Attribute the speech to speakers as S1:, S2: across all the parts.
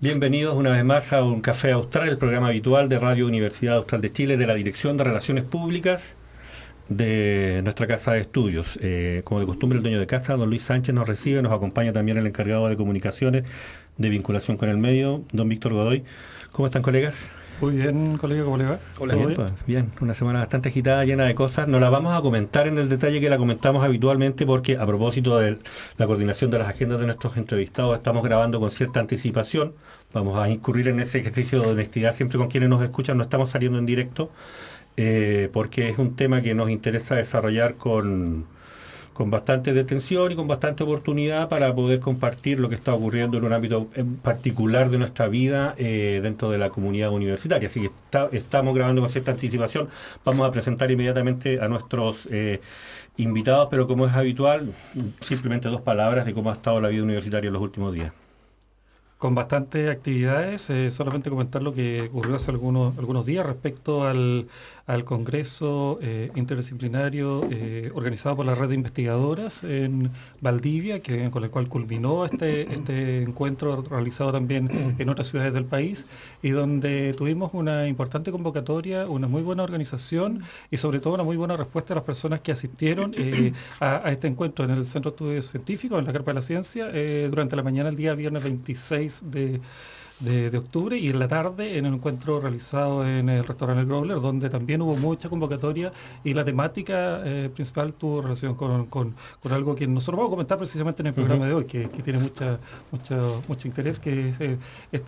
S1: Bienvenidos una vez más a Un Café Austral, el programa habitual de Radio Universidad Austral de Chile, de la Dirección de Relaciones Públicas de nuestra casa de estudios. Como de costumbre, el dueño de casa, don Luis Sánchez, nos recibe, nos acompaña también el encargado de comunicaciones, de vinculación con el medio, don Víctor Godoy. ¿Cómo están, colegas?
S2: Muy bien, colega, ¿cómo le va?
S1: Hola, bien, pues, bien, una semana bastante agitada, llena de cosas. No la vamos a comentar en el detalle que la comentamos habitualmente porque a propósito de la coordinación de las agendas de nuestros entrevistados estamos grabando con cierta anticipación. Vamos a incurrir en ese ejercicio de honestidad siempre con quienes nos escuchan. No estamos saliendo en directo porque es un tema que nos interesa desarrollar con bastante detención y con bastante oportunidad para poder compartir lo que está ocurriendo en un ámbito en particular de nuestra vida dentro de la comunidad universitaria. Así que estamos grabando con cierta anticipación. Vamos a presentar inmediatamente a nuestros invitados, pero como es habitual, simplemente dos palabras de cómo ha estado la vida universitaria en los últimos días.
S2: Con bastantes actividades, solamente comentar lo que ocurrió hace algunos días respecto al Congreso Interdisciplinario organizado por la Red de Investigadoras en Valdivia, con el cual culminó este encuentro realizado también en otras ciudades del país y donde tuvimos una importante convocatoria, una muy buena organización y sobre todo una muy buena respuesta de las personas que asistieron a este encuentro en el Centro de Estudios Científicos, en la Carpa de la Ciencia, durante la mañana el día viernes 26 de octubre y en la tarde en el encuentro realizado en el restaurante El Growler, donde también hubo mucha convocatoria y la temática principal tuvo relación con algo que nosotros vamos a comentar precisamente en el programa de hoy, que tiene mucho interés, que es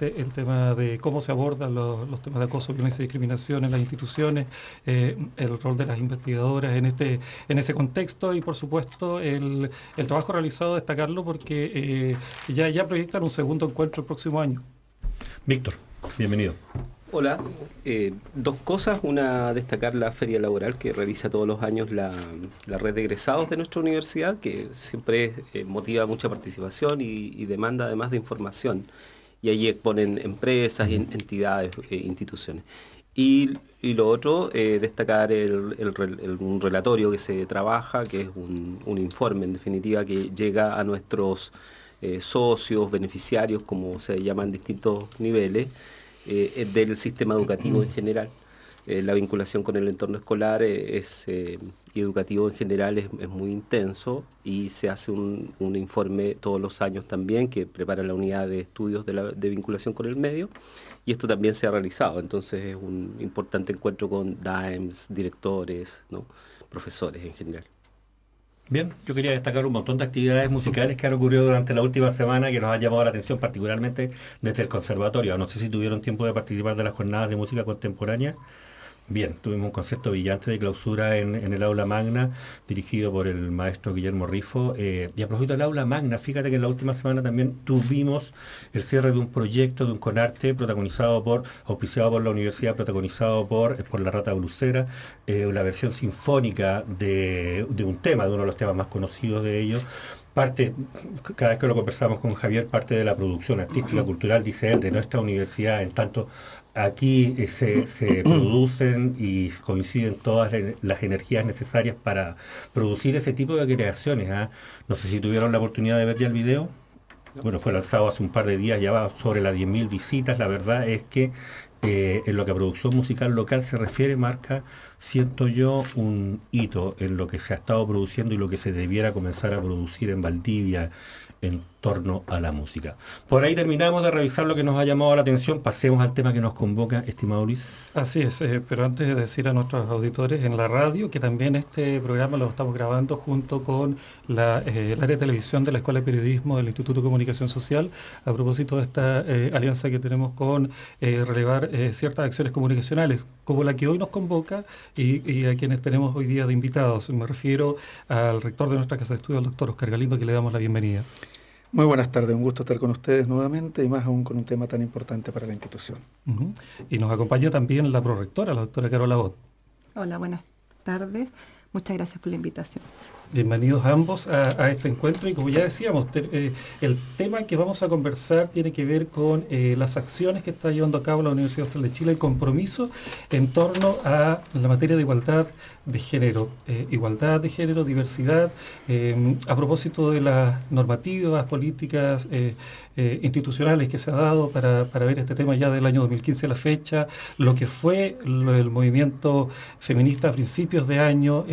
S2: el tema de cómo se abordan los temas de acoso, violencia y discriminación en las instituciones, el rol de las investigadoras en ese contexto y por supuesto el trabajo realizado, destacarlo porque ya proyectan un segundo encuentro el próximo año.
S1: Víctor, bienvenido.
S3: Hola, dos cosas. Una, destacar la feria laboral que realiza todos los años la red de egresados de nuestra universidad, que siempre motiva mucha participación y demanda además de información. Y allí exponen empresas, entidades, instituciones. Y lo otro, destacar un relatorio que se trabaja, que es un informe en definitiva que llega a nuestros socios, beneficiarios, como se llaman distintos niveles, del sistema educativo en general. La vinculación con el entorno escolar y educativo en general es muy intenso y se hace un informe todos los años también que prepara la unidad de estudios de vinculación con el medio y esto también se ha realizado. Entonces es un importante encuentro con DAEMS, directores, ¿no? Profesores en general.
S1: Bien, yo quería destacar un montón de actividades musicales que han ocurrido durante la última semana que nos han llamado la atención particularmente desde el conservatorio. No sé si tuvieron tiempo de participar de las jornadas de música contemporánea. Bien, tuvimos un concierto brillante de clausura en el aula magna, dirigido por el maestro Guillermo Rifo. Y a propósito del aula magna, fíjate que en la última semana también tuvimos el cierre de un proyecto de un Conarte auspiciado por la universidad, protagonizado por La Rata Blusera, la versión sinfónica de un tema, de uno de los temas más conocidos de ellos. Cada vez que lo conversamos con Javier, parte de la producción artística, cultural, dice él, de nuestra universidad, en tanto aquí se producen y coinciden todas las energías necesarias para producir ese tipo de creaciones. No sé si tuvieron la oportunidad de ver ya el video. Bueno, fue lanzado hace un par de días, ya va sobre las 10.000 visitas. La verdad es que en lo que a producción musical local se refiere, marca, siento yo, un hito en lo que se ha estado produciendo y lo que se debiera comenzar a producir en Valdivia en torno a la música. Por ahí terminamos de revisar lo que nos ha llamado la atención. Pasemos al tema que nos convoca, estimado Luis.
S2: Así es, pero antes de decir a nuestros auditores en la radio que también este programa lo estamos grabando junto con el área de televisión de la Escuela de Periodismo del Instituto de Comunicación Social, a propósito de esta alianza que tenemos con relevar ciertas acciones comunicacionales, como la que hoy nos convoca y a quienes tenemos hoy día de invitados. Me refiero al rector de nuestra Casa de Estudios, el doctor Oscar Galindo, que le damos la bienvenida.
S4: Muy buenas tardes, un gusto estar con ustedes nuevamente y más aún con un tema tan importante para la institución.
S2: Y nos acompaña también la prorectora, la doctora Carola Bot.
S5: Hola, buenas tardes. Muchas gracias por la invitación.
S2: Bienvenidos ambos a este encuentro y como ya decíamos, el tema que vamos a conversar tiene que ver con las acciones que está llevando a cabo la Universidad Austral de Chile, el compromiso en torno a la materia de igualdad de género, diversidad, a propósito de las normativas, políticas, institucionales que se ha dado para ver este tema ya del año 2015 a la fecha, lo que fue el movimiento feminista a principios de año,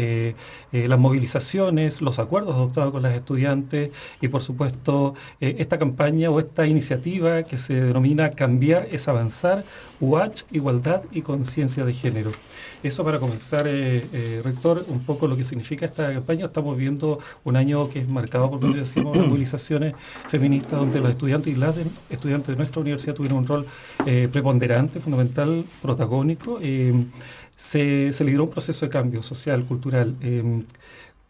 S2: las movilizaciones, los acuerdos adoptados con las estudiantes y por supuesto esta campaña o esta iniciativa que se denomina Cambiar es Avanzar, UH, Igualdad y Conciencia de Género. Eso para comenzar, rector, un poco lo que significa esta campaña. Estamos viendo un año que es marcado por, como decimos, las movilizaciones feministas, donde los estudiantes y las estudiantes de nuestra universidad tuvieron un rol preponderante, fundamental, protagónico. Se lideró un proceso de cambio social, cultural.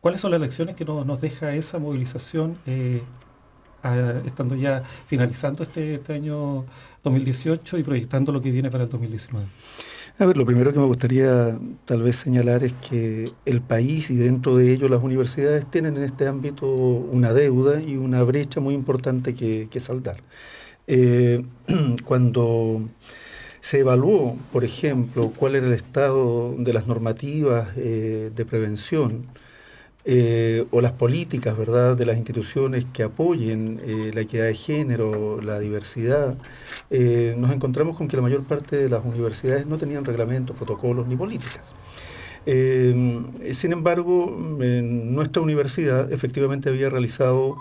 S2: ¿Cuáles son las lecciones que nos deja esa movilización, estando ya finalizando este año 2018 y proyectando lo que viene para el 2019?
S4: A ver, lo primero que me gustaría tal vez señalar es que el país y dentro de ello las universidades tienen en este ámbito una deuda y una brecha muy importante que saldar. Cuando se evaluó, por ejemplo, cuál era el estado de las normativas de prevención o las políticas, ¿verdad?, de las instituciones que apoyen la equidad de género, la diversidad, nos encontramos con que la mayor parte de las universidades no tenían reglamentos, protocolos ni políticas. Sin embargo, nuestra universidad efectivamente había realizado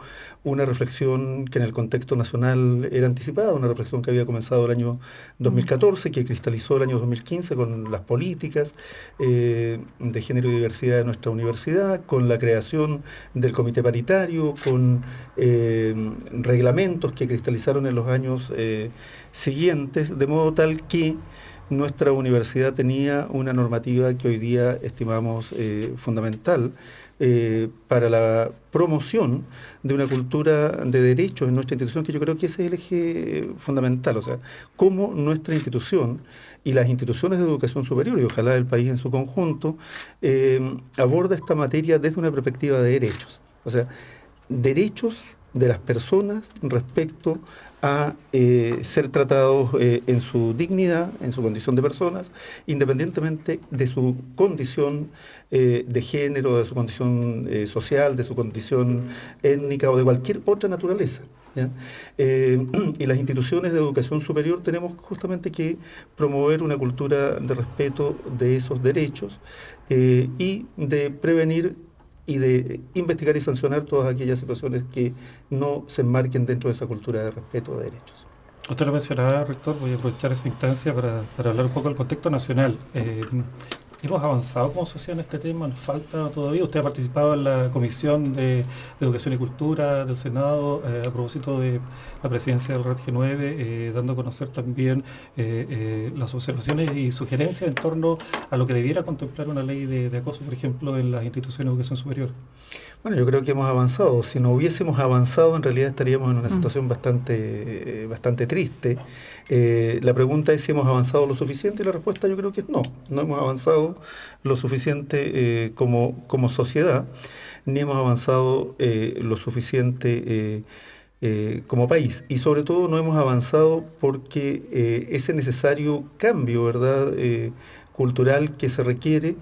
S4: una reflexión que en el contexto nacional era anticipada, una reflexión que había comenzado el año 2014, que cristalizó el año 2015 con las políticas de género y diversidad de nuestra universidad, con la creación del comité paritario, con reglamentos que cristalizaron en los años siguientes, de modo tal que nuestra universidad tenía una normativa que hoy día estimamos fundamental para la promoción de una cultura de derechos en nuestra institución, que yo creo que ese es el eje fundamental, o sea, cómo nuestra institución y las instituciones de educación superior, y ojalá el país en su conjunto, aborda esta materia desde una perspectiva de derechos, o sea, derechos de las personas respecto a ser tratados en su dignidad, en su condición de personas, independientemente de su condición de género, de su condición social, de su condición étnica o de cualquier otra naturaleza, ¿ya? Y las instituciones de educación superior tenemos justamente que promover una cultura de respeto de esos derechos y de prevenir y de investigar y sancionar todas aquellas situaciones que no se enmarquen dentro de esa cultura de respeto de derechos.
S2: Usted lo mencionaba, rector, voy a aprovechar esa instancia para hablar un poco del contexto nacional. ¿Hemos avanzado como sociedad en este tema? ¿Nos falta todavía? Usted ha participado en la Comisión de Educación y Cultura del Senado a propósito de la presidencia del RATG9, dando a conocer también las observaciones y sugerencias en torno a lo que debiera contemplar una ley de acoso, por ejemplo, en las instituciones de educación superior.
S4: Bueno, yo creo que hemos avanzado. Si no hubiésemos avanzado, en realidad estaríamos en una situación bastante triste. La pregunta es si hemos avanzado lo suficiente y la respuesta yo creo que es no. No hemos avanzado lo suficiente como sociedad, ni hemos avanzado lo suficiente como país. Y sobre todo no hemos avanzado porque ese necesario cambio, ¿verdad?, cultural que se requiere,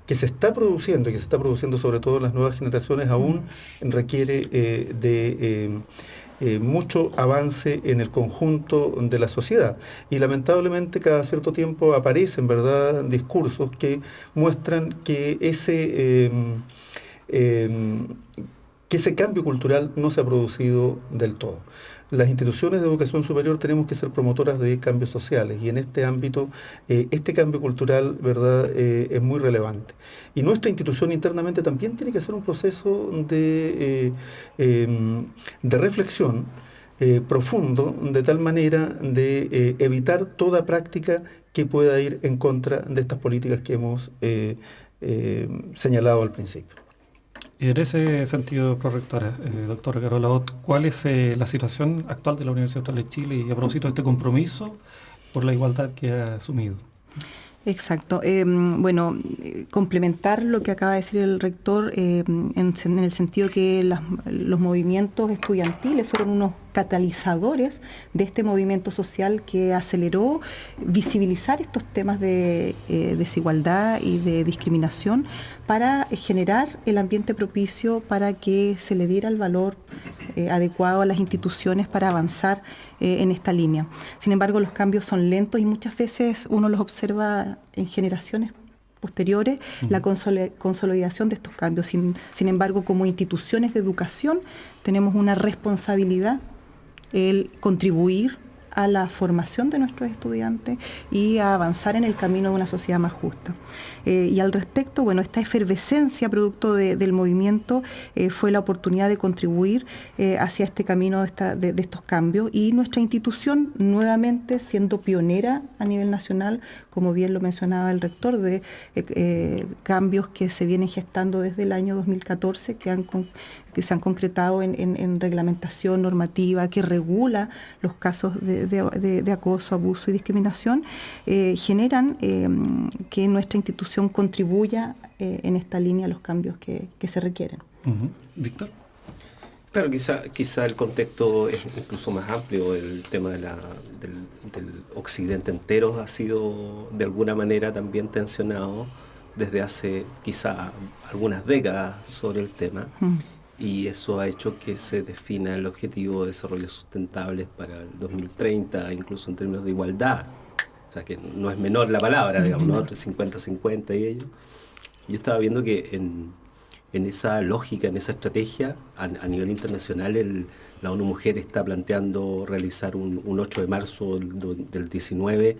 S4: que se está produciendo, y que se está produciendo sobre todo en las nuevas generaciones, aún requiere de mucho avance en el conjunto de la sociedad. Y lamentablemente cada cierto tiempo aparecen, ¿verdad?, discursos que muestran que ese cambio cultural no se ha producido del todo. Las instituciones de educación superior tenemos que ser promotoras de cambios sociales y en este ámbito este cambio cultural, ¿verdad?, es muy relevante. Y nuestra institución internamente también tiene que hacer un proceso de reflexión profundo, de tal manera de evitar toda práctica que pueda ir en contra de estas políticas que hemos señalado al principio.
S2: Y en ese sentido, prorectora, doctora Carola Ott, ¿cuál es la situación actual de la Universidad Austral de Chile y a propósito de este compromiso por la igualdad que ha asumido?
S5: Exacto. Complementar lo que acaba de decir el rector en el sentido que los movimientos estudiantiles fueron unos catalizadores de este movimiento social que aceleró visibilizar estos temas de desigualdad y de discriminación para generar el ambiente propicio para que se le diera el valor adecuado a las instituciones para avanzar en esta línea. Sin embargo, los cambios son lentos y muchas veces uno los observa en generaciones posteriores, la consolidación de estos cambios. Sin embargo, como instituciones de educación tenemos una responsabilidad, el contribuir a la formación de nuestros estudiantes y a avanzar en el camino de una sociedad más justa. Y al respecto, bueno, esta efervescencia producto del movimiento fue la oportunidad de contribuir hacia este camino de estos cambios, y nuestra institución nuevamente siendo pionera a nivel nacional, como bien lo mencionaba el rector, de cambios que se vienen gestando desde el año 2014 que se han concretado en reglamentación normativa que regula los casos de acoso, abuso y discriminación, generan que nuestra institución contribuya en esta línea a los cambios que se requieren.
S2: Víctor.
S3: Claro, quizá el contexto es incluso más amplio. El tema del occidente entero ha sido de alguna manera también tensionado desde hace quizá algunas décadas sobre el tema. Y eso ha hecho que se defina el objetivo de desarrollo sustentable para el 2030, incluso en términos de igualdad. O sea, que no es menor la palabra, digamos, ¿no? 50-50 y ello. Yo estaba viendo que en esa lógica, en esa estrategia, a nivel internacional, la ONU Mujer está planteando realizar un 8 de marzo del 19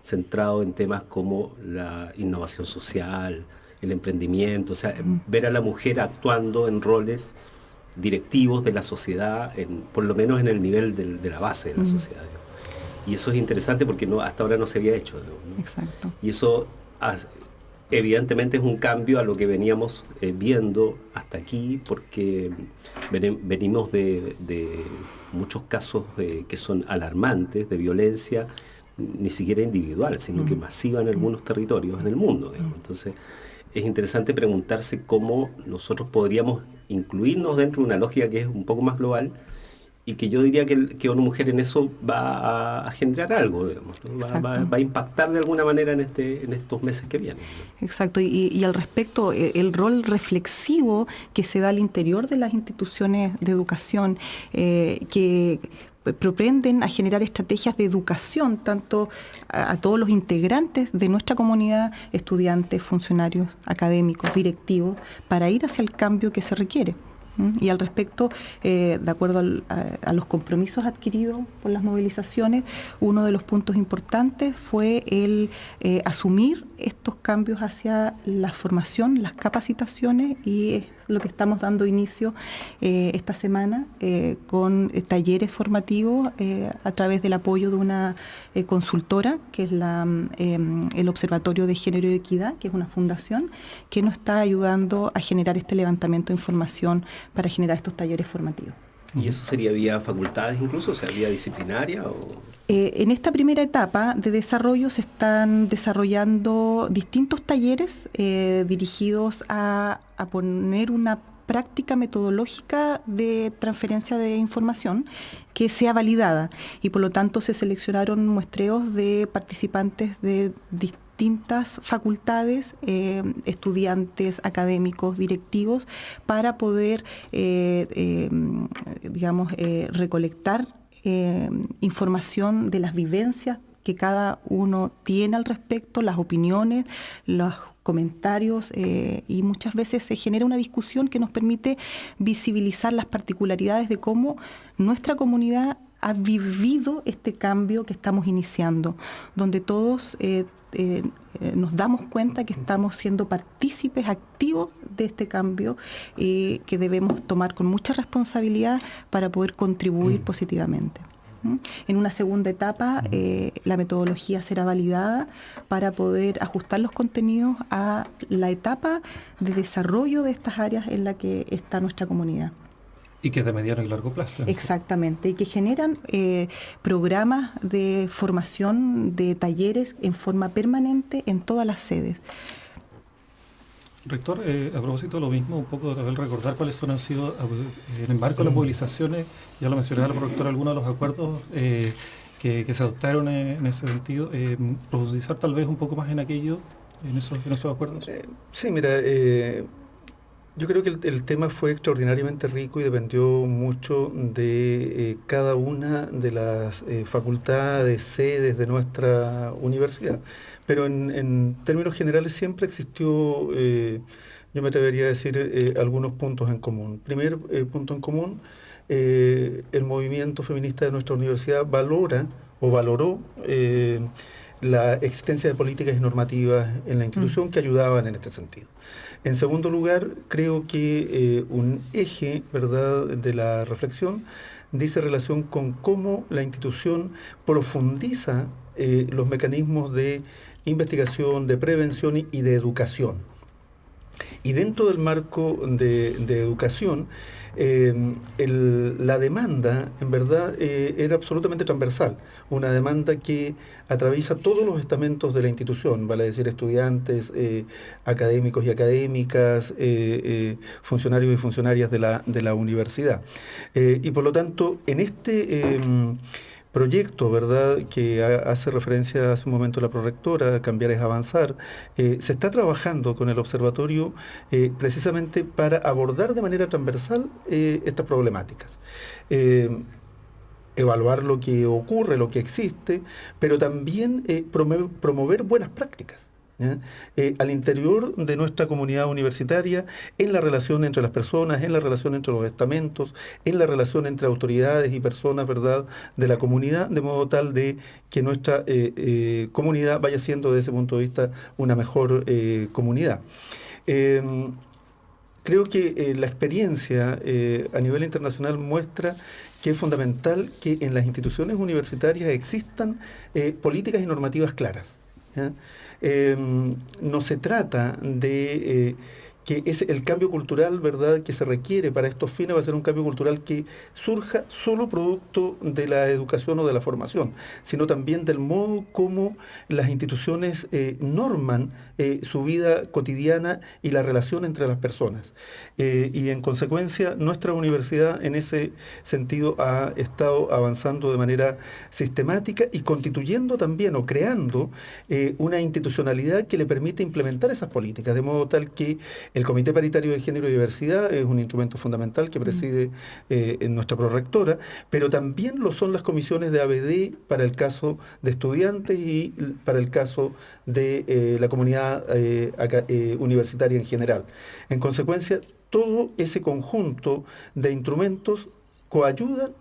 S3: centrado en temas como la innovación social, el emprendimiento, o sea, ver a la mujer actuando en roles directivos de la sociedad, por lo menos en el nivel de la base de la sociedad. Digamos. Y eso es interesante porque hasta ahora no se había hecho. Digamos, ¿no?
S5: Exacto.
S3: Y eso evidentemente es un cambio a lo que veníamos viendo hasta aquí, porque venimos de muchos casos que son alarmantes de violencia, ni siquiera individual, sino que masiva en algunos territorios en el mundo. Digamos. Entonces, es interesante preguntarse cómo nosotros podríamos incluirnos dentro de una lógica que es un poco más global, y que yo diría que ONU Mujer en eso va a generar algo, digamos, ¿no? va a impactar de alguna manera en estos meses que vienen, ¿no?
S5: Exacto, y al respecto, el rol reflexivo que se da al interior de las instituciones de educación, que propenden a generar estrategias de educación tanto a todos los integrantes de nuestra comunidad, estudiantes, funcionarios, académicos, directivos, para ir hacia el cambio que se requiere. Y al respecto, de acuerdo a los compromisos adquiridos por las movilizaciones, uno de los puntos importantes fue el asumir estos cambios hacia la formación, las capacitaciones, y es lo que estamos dando inicio esta semana con talleres formativos a través del apoyo de una consultora, que es el Observatorio de Género y Equidad, que es una fundación que nos está ayudando a generar este levantamiento de información para generar estos talleres formativos.
S3: ¿Y eso sería vía facultades incluso, o sea, vía disciplinaria?
S5: En esta primera etapa de desarrollo se están desarrollando distintos talleres dirigidos a poner una práctica metodológica de transferencia de información que sea validada, y por lo tanto se seleccionaron muestreos de participantes de distintas facultades, estudiantes, académicos, directivos, para poder, recolectar información de las vivencias que cada uno tiene al respecto, las opiniones, los comentarios, y muchas veces se genera una discusión que nos permite visibilizar las particularidades de cómo nuestra comunidad ha vivido este cambio que estamos iniciando, donde todos nos damos cuenta que estamos siendo partícipes activos de este cambio, que debemos tomar con mucha responsabilidad para poder contribuir positivamente. En una segunda etapa, la metodología será validada para poder ajustar los contenidos a la etapa de desarrollo de estas áreas en la que está nuestra comunidad.
S2: Y que es de mediano y largo plazo.
S5: Exactamente, y que generan programas de formación, de talleres en forma permanente en todas las sedes.
S2: Rector, a propósito de lo mismo, un poco de recordar cuáles han sido, en el marco de las movilizaciones, ya lo mencionaba la productora, algunos de los acuerdos que se adoptaron en ese sentido, profundizar tal vez un poco más en aquello, en esos acuerdos.
S4: Sí, mira, yo creo que el tema fue extraordinariamente rico y dependió mucho de cada una de las facultades, sedes de nuestra universidad. Pero en términos generales siempre existió, yo me atrevería a decir, algunos puntos en común. Primer punto en común, el movimiento feminista de nuestra universidad valora o valoró la existencia de políticas y normativas en la institución que ayudaban en este sentido. En segundo lugar, creo que un eje, ¿verdad?, de la reflexión dice relación con cómo la institución profundiza los mecanismos de investigación, de prevención y de educación. Y dentro del marco de educación, la demanda, en verdad, era absolutamente transversal. Una demanda que atraviesa todos los estamentos de la institución, vale decir, estudiantes, académicos y académicas, funcionarios y funcionarias de la universidad. Y por lo tanto, en este proyecto, ¿verdad?, que hace referencia hace un momento la prorectora, Cambiar es Avanzar, se está trabajando con el observatorio precisamente para abordar de manera transversal estas problemáticas. Evaluar lo que ocurre, lo que existe, pero también promover buenas prácticas. Al interior de nuestra comunidad universitaria, en la relación entre las personas, en la relación entre los estamentos, en la relación entre autoridades y personas, ¿verdad?, de la comunidad, de modo tal de que nuestra comunidad vaya siendo desde ese punto de vista una mejor comunidad. Creo que la experiencia a nivel internacional muestra que es fundamental que en las instituciones universitarias existan políticas y normativas claras. No se trata de que es el cambio cultural, ¿verdad?, que se requiere para estos fines va a ser un cambio cultural que surja solo producto de la educación o de la formación, sino también del modo como las instituciones norman su vida cotidiana y la relación entre las personas. Y en consecuencia, nuestra universidad en ese sentido ha estado avanzando de manera sistemática y constituyendo también o creando una institucionalidad que le permite implementar esas políticas, de modo tal que el Comité Paritario de Género y Diversidad es un instrumento fundamental que preside en nuestra prorectora, pero también lo son las comisiones de ABD para el caso de estudiantes y para el caso de la comunidad universitaria en general. En consecuencia, todo ese conjunto de instrumentos coayudan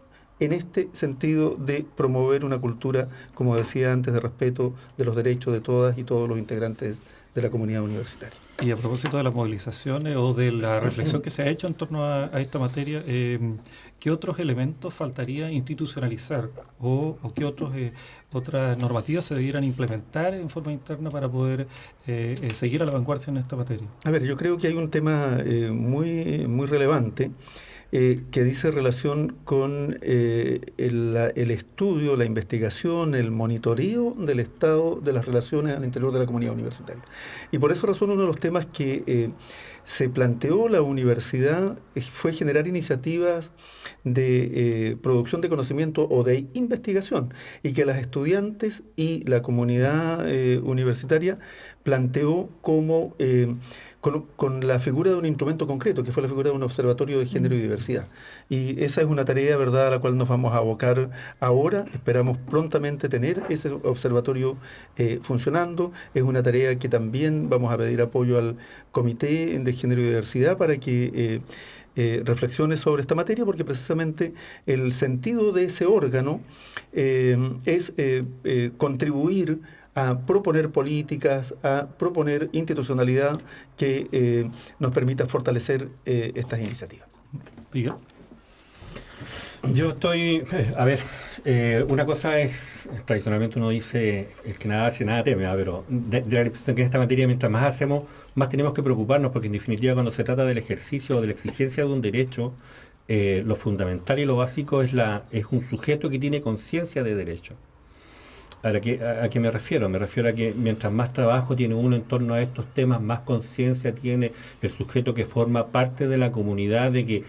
S4: en este sentido de promover una cultura, como decía antes, de respeto de los derechos de todas y todos los integrantes de la comunidad universitaria.
S2: Y a propósito de las movilizaciones o de la reflexión que se ha hecho en torno a esta materia, ¿qué otros elementos faltaría institucionalizar o qué otras normativas se debieran implementar en forma interna para poder seguir a la vanguardia en esta materia?
S4: A ver, yo creo que hay un tema muy relevante que dice relación con el estudio, la investigación, el monitoreo del estado de las relaciones al interior de la comunidad universitaria. Y por esa razón uno de los temas que se planteó la universidad fue generar iniciativas de producción de conocimiento o de investigación, y que las estudiantes y la comunidad universitaria planteó como con la figura de un instrumento concreto, que fue la figura de un observatorio de género y diversidad. Y esa es una tarea, ¿verdad?, a la cual nos vamos a abocar ahora. Esperamos prontamente tener ese observatorio funcionando. Es una tarea que también vamos a pedir apoyo al Comité de Género y Diversidad para que reflexione sobre esta materia, porque precisamente el sentido de ese órgano es contribuir a proponer políticas, a proponer institucionalidad que nos permita fortalecer estas iniciativas.
S2: Miguel.
S1: Yo estoy, a ver, una cosa es, tradicionalmente uno dice, el que nada hace, nada teme, pero de la impresión que en esta materia, mientras más hacemos, más tenemos que preocuparnos, porque en definitiva cuando se trata del ejercicio o de la exigencia de un derecho, lo fundamental y lo básico es un sujeto que tiene conciencia de derecho. ¿A qué me refiero? Me refiero a que mientras más trabajo tiene uno en torno a estos temas, más conciencia tiene el sujeto que forma parte de la comunidad de que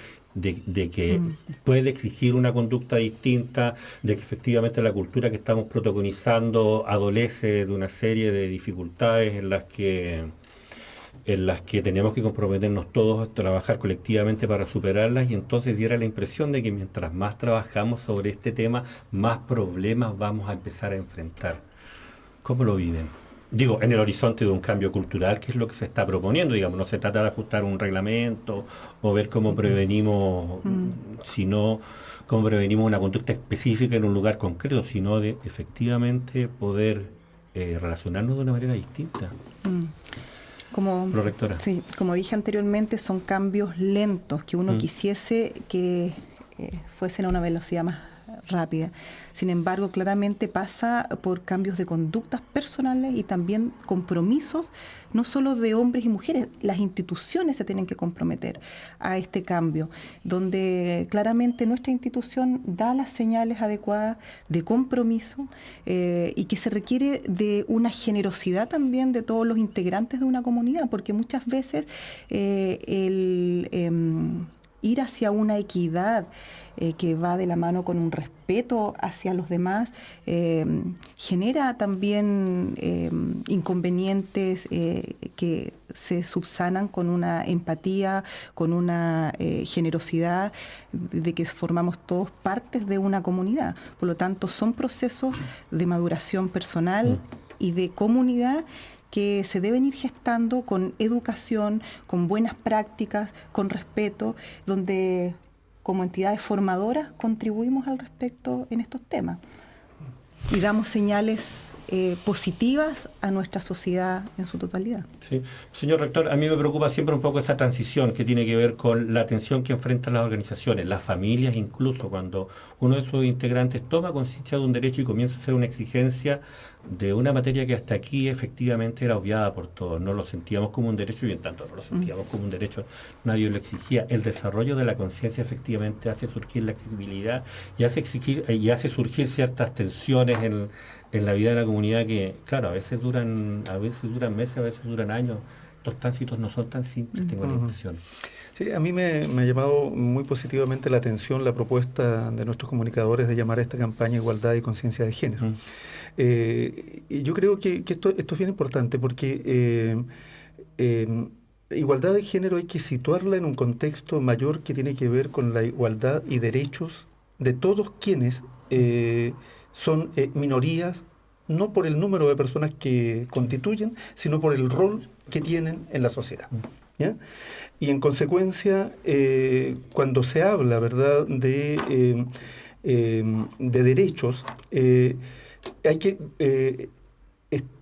S1: puede exigir una conducta distinta, de que efectivamente la cultura que estamos protagonizando adolece de una serie de dificultades en las que tenemos que comprometernos todos a trabajar colectivamente para superarlas, y entonces diera la impresión de que mientras más trabajamos sobre este tema, más problemas vamos a empezar a enfrentar. ¿Cómo lo viven? Digo, en el horizonte de un cambio cultural, que es lo que se está proponiendo, digamos, no se trata de ajustar un reglamento o ver cómo prevenimos, sino cómo prevenimos una conducta específica en un lugar concreto, sino de efectivamente poder relacionarnos de una manera distinta. Prorectora.
S5: Sí, como dije anteriormente, son cambios lentos que uno quisiese que fuesen a una velocidad más rápida. Sin embargo, claramente pasa por cambios de conductas personales y también compromisos, no solo de hombres y mujeres, las instituciones se tienen que comprometer a este cambio, donde claramente nuestra institución da las señales adecuadas de compromiso y que se requiere de una generosidad también de todos los integrantes de una comunidad, porque muchas veces ir hacia una equidad que va de la mano con un respeto hacia los demás, genera también inconvenientes que se subsanan con una empatía, con una generosidad de que formamos todos partes de una comunidad. Por lo tanto, son procesos de maduración personal y de comunidad que se deben ir gestando con educación, con buenas prácticas, con respeto, donde como entidades formadoras contribuimos al respecto en estos temas y damos señales positivas a nuestra sociedad en su totalidad.
S1: Sí. Señor rector, a mí me preocupa siempre un poco esa transición que tiene que ver con la tensión que enfrentan las organizaciones, las familias, incluso cuando uno de sus integrantes toma conciencia de un derecho y comienza a hacer una exigencia de una materia que hasta aquí efectivamente era obviada por todos. No lo sentíamos como un derecho, y en tanto no lo sentíamos como un derecho, nadie lo exigía. El desarrollo de la conciencia efectivamente hace surgir la accesibilidad y hace surgir ciertas tensiones en la vida de la comunidad que, claro, a veces duran meses, a veces duran años. Estos tránsitos no son tan simples, tengo la impresión.
S4: Sí, a mí me ha llamado muy positivamente la atención la propuesta de nuestros comunicadores de llamar a esta campaña Igualdad y Conciencia de Género. Y yo creo que esto es bien importante porque igualdad de género hay que situarla en un contexto mayor que tiene que ver con la igualdad y derechos de todos quienes son minorías, no por el número de personas que constituyen, sino por el rol que tienen en la sociedad. ¿Ya? Y en consecuencia, cuando se habla, ¿verdad?, de derechos, hay que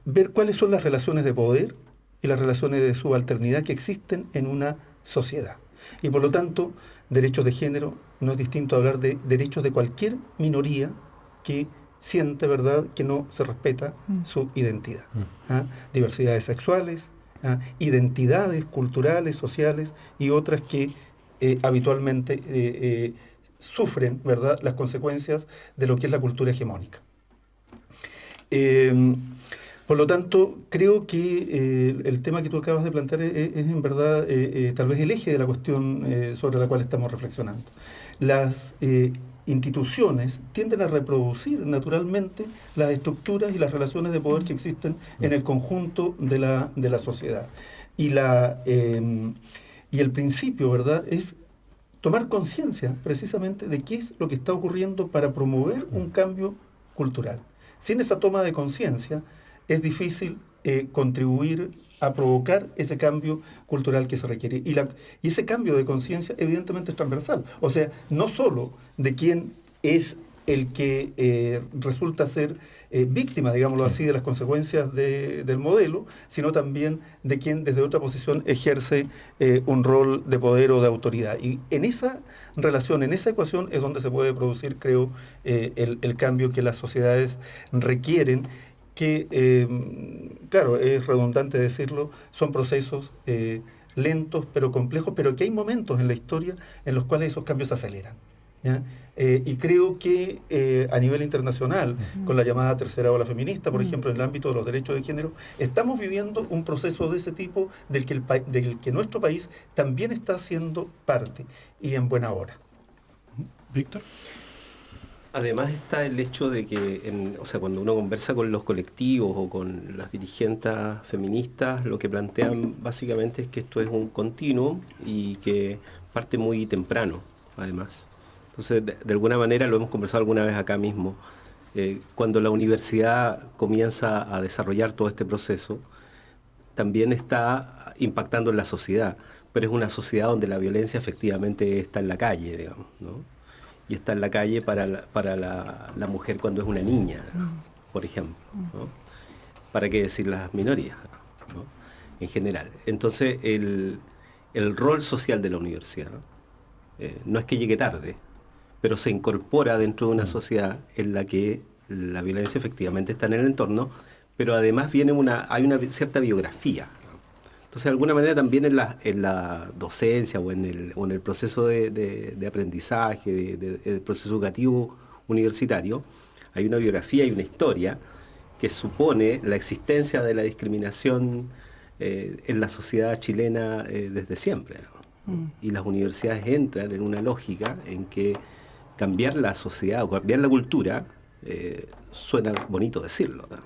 S4: ver cuáles son las relaciones de poder y las relaciones de subalternidad que existen en una sociedad. Y por lo tanto, derechos de género no es distinto a hablar de derechos de cualquier minoría que siente, ¿verdad?, que no se respeta su identidad. Diversidades sexuales, identidades culturales, sociales y otras que habitualmente sufren, ¿verdad?, las consecuencias de lo que es la cultura hegemónica. Por lo tanto, creo que el tema que tú acabas de plantear es en verdad tal vez el eje de la cuestión sobre la cual estamos reflexionando. Las instituciones tienden a reproducir naturalmente las estructuras y las relaciones de poder que existen en el conjunto de la sociedad. Y el principio, ¿verdad?, es tomar conciencia precisamente de qué es lo que está ocurriendo para promover un cambio cultural. Sin esa toma de conciencia es difícil contribuir a provocar ese cambio cultural que se requiere. Y ese cambio de conciencia evidentemente es transversal. O sea, no solo de quién es el que resulta ser víctima, digámoslo así, de las consecuencias del modelo, sino también de quien desde otra posición ejerce un rol de poder o de autoridad. Y en esa relación, en esa ecuación es donde se puede producir, creo, el cambio que las sociedades requieren, que, claro, es redundante decirlo, son procesos lentos, pero complejos, pero que hay momentos en la historia en los cuales esos cambios se aceleran, ¿ya? Y creo que a nivel internacional, con la llamada tercera ola feminista, por ejemplo, en el ámbito de los derechos de género, estamos viviendo un proceso de ese tipo del que nuestro país también está siendo parte, y en buena hora.
S2: Víctor.
S3: Además está el hecho de que, cuando uno conversa con los colectivos o con las dirigentes feministas, lo que plantean básicamente es que esto es un continuum y que parte muy temprano, además. Entonces, de alguna manera, lo hemos conversado alguna vez acá mismo, cuando la universidad comienza a desarrollar todo este proceso, también está impactando en la sociedad, pero es una sociedad donde la violencia efectivamente está en la calle, digamos, ¿no? Y está en la calle para la mujer cuando es una niña, por ejemplo, ¿no? ¿Para qué decir las minorías, ¿no? En general. Entonces, el rol social de la universidad no es que llegue tarde, pero se incorpora dentro de una sociedad en la que la violencia efectivamente está en el entorno, pero además hay una cierta biografía. Entonces, de alguna manera también en la docencia o en el proceso de aprendizaje, del proceso educativo universitario, hay una biografía y una historia que supone la existencia de la discriminación en la sociedad chilena desde siempre, ¿no? Y las universidades entran en una lógica en que cambiar la sociedad o cambiar la cultura, suena bonito decirlo, ¿no?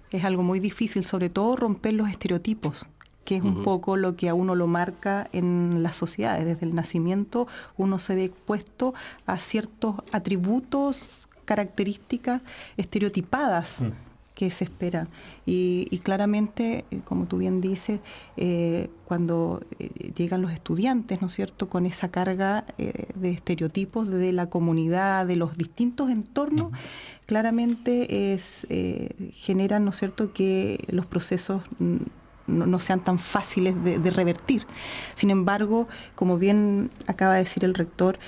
S5: Es algo muy difícil, sobre todo romper los estereotipos, que es un poco lo que a uno lo marca en las sociedades. Desde el nacimiento uno se ve expuesto a ciertos atributos, características estereotipadas que se esperan. Y claramente, como tú bien dices, cuando llegan los estudiantes, ¿no es cierto?, con esa carga de estereotipos de la comunidad, de los distintos entornos, claramente generan, ¿no es cierto?, que los procesos no sean tan fáciles de revertir. Sin embargo, como bien acaba de decir el rector,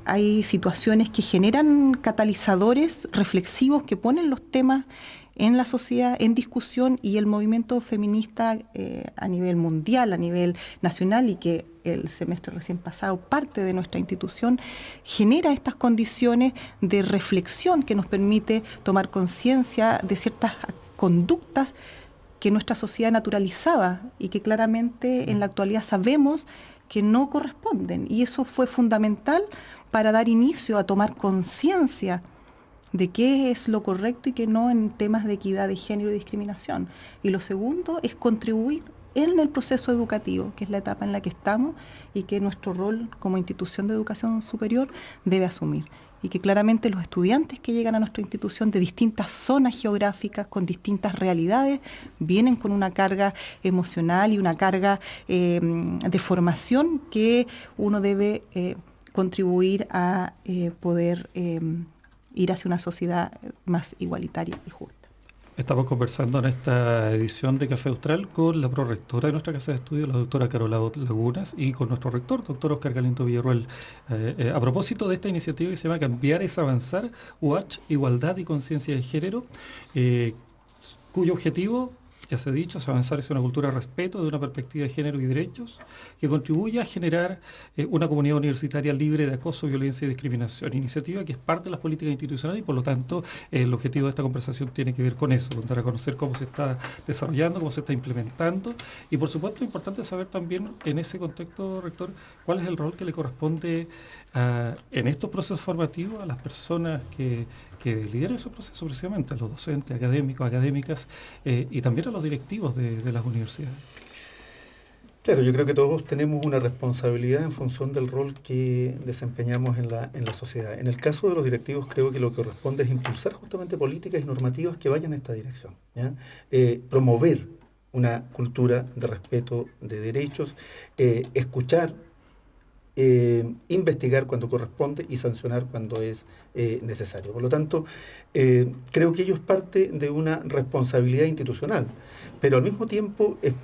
S5: hay situaciones que generan catalizadores reflexivos que ponen los temas en la sociedad en discusión, y el movimiento feminista a nivel mundial, a nivel nacional, y que el semestre recién pasado parte de nuestra institución, genera estas condiciones de reflexión que nos permite tomar conciencia de ciertas conductas que nuestra sociedad naturalizaba y que claramente en la actualidad sabemos que no corresponden. Y eso fue fundamental para dar inicio a tomar conciencia de qué es lo correcto y qué no en temas de equidad de género y discriminación. Y lo segundo es contribuir en el proceso educativo, que es la etapa en la que estamos y que nuestro rol como institución de educación superior debe asumir. Y que claramente los estudiantes que llegan a nuestra institución de distintas zonas geográficas, con distintas realidades, vienen con una carga emocional y una carga de formación que uno debe contribuir a poder ir hacia una sociedad más igualitaria y justa.
S2: Estamos conversando en esta edición de Café Austral con la prorectora de nuestra casa de estudios, la doctora Carola Lagunas, y con nuestro rector, doctor Oscar Galindo Villarroel, a propósito de esta iniciativa que se llama Cambiar es Avanzar, UH, Igualdad y Conciencia de Género, cuyo objetivo, ya se ha dicho, es avanzar hacia una cultura de respeto, de una perspectiva de género y derechos, que contribuya a generar una comunidad universitaria libre de acoso, violencia y discriminación. Iniciativa que es parte de las políticas institucionales y por lo tanto el objetivo de esta conversación tiene que ver con eso, con dar a conocer cómo se está desarrollando, cómo se está implementando, y por supuesto es importante saber también en ese contexto, rector, cuál es el rol que le corresponde en estos procesos formativos a las personas que lideran esos procesos, precisamente a los docentes, académicos, académicas, y también a los directivos de las universidades.
S4: Claro, yo creo que todos tenemos una responsabilidad en función del rol que desempeñamos en la sociedad. En el caso de los directivos, creo que lo que corresponde es impulsar justamente políticas y normativas que vayan en esta dirección, ¿ya? Promover una cultura de respeto de derechos, escuchar, investigar cuando corresponde y sancionar cuando es necesario. Por lo tanto, creo que ello es parte de una responsabilidad institucional, pero al mismo tiempo es,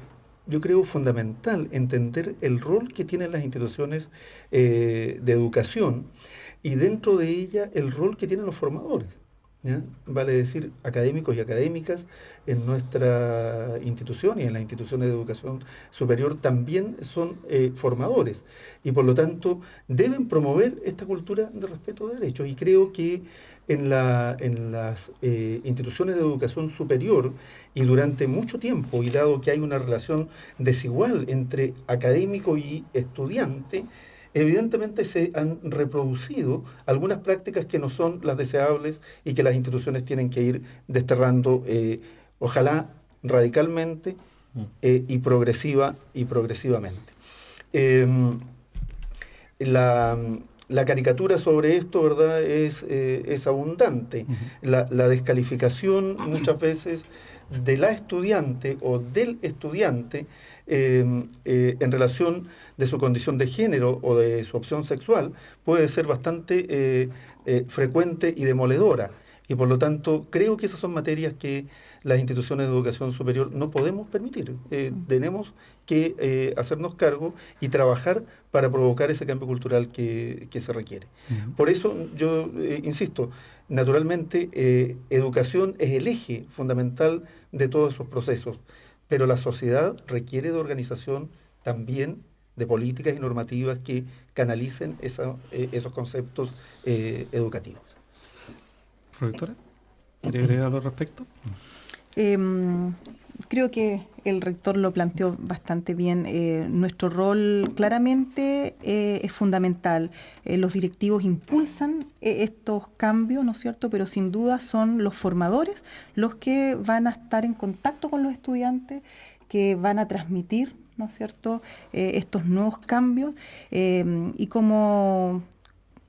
S4: yo creo, fundamental entender el rol que tienen las instituciones de educación y dentro de ella el rol que tienen los formadores. ¿ya? Vale decir, académicos y académicas en nuestra institución y en las instituciones de educación superior también son formadores y por lo tanto deben promover esta cultura de respeto de derechos. Y creo que en las instituciones de educación superior y durante mucho tiempo, y dado que hay una relación desigual entre académico y estudiante, evidentemente se han reproducido algunas prácticas que no son las deseables y que las instituciones tienen que ir desterrando, ojalá radicalmente y progresivamente. La, la caricatura sobre esto, ¿verdad?, es abundante. La descalificación muchas veces de la estudiante o del estudiante en relación de su condición de género o de su opción sexual puede ser bastante frecuente y demoledora. Y por lo tanto, creo que esas son materias que las instituciones de educación superior no podemos permitir. Tenemos que hacernos cargo y trabajar para provocar ese cambio cultural que se requiere. Por eso yo insisto, naturalmente educación es el eje fundamental de todos esos procesos, pero la sociedad requiere de organización también, de políticas y normativas que canalicen esos conceptos educativos.
S2: Profesora, ¿quiere agregar algo al respecto?
S5: Creo que el rector lo planteó bastante bien. Nuestro rol claramente es fundamental. Los directivos impulsan estos cambios, ¿no es cierto? Pero sin duda son los formadores los que van a estar en contacto con los estudiantes, que van a transmitir, ¿no es cierto?, estos nuevos cambios. Y como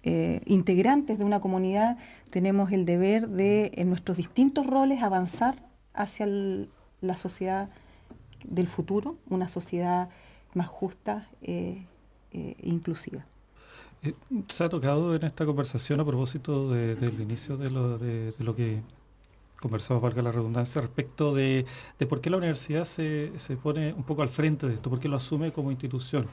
S5: integrantes de una comunidad tenemos el deber de, en nuestros distintos roles, avanzar hacia la sociedad del futuro, una sociedad más justa e inclusiva.
S2: Se ha tocado en esta conversación a propósito del inicio de lo que conversamos, valga la redundancia, respecto de por qué la universidad se pone un poco al frente de esto, por qué lo asume como institución.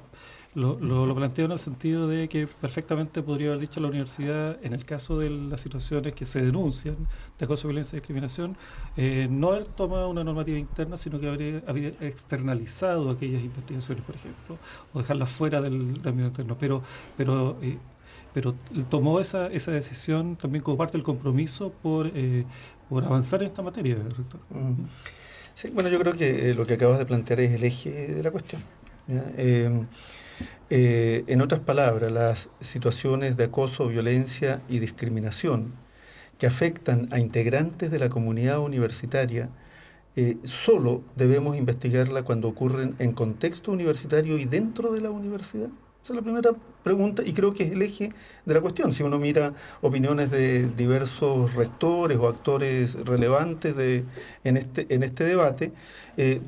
S2: Lo planteo en el sentido de que perfectamente podría haber dicho la universidad, en el caso de las situaciones que se denuncian de acoso, violencia y discriminación, no haber tomado una normativa interna, sino que habría externalizado aquellas investigaciones, por ejemplo, o dejarlas fuera del ámbito interno. Pero tomó esa decisión también como parte del compromiso por avanzar en esta materia, rector.
S4: Sí, bueno, yo creo que lo que acabas de plantear es el eje de la cuestión, ¿ya? En otras palabras, las situaciones de acoso, violencia y discriminación que afectan a integrantes de la comunidad universitaria, solo debemos investigarla cuando ocurren en contexto universitario y dentro de la universidad. Esa es la primera pregunta y creo que es el eje de la cuestión. Si uno mira opiniones de diversos rectores o actores relevantes en este debate,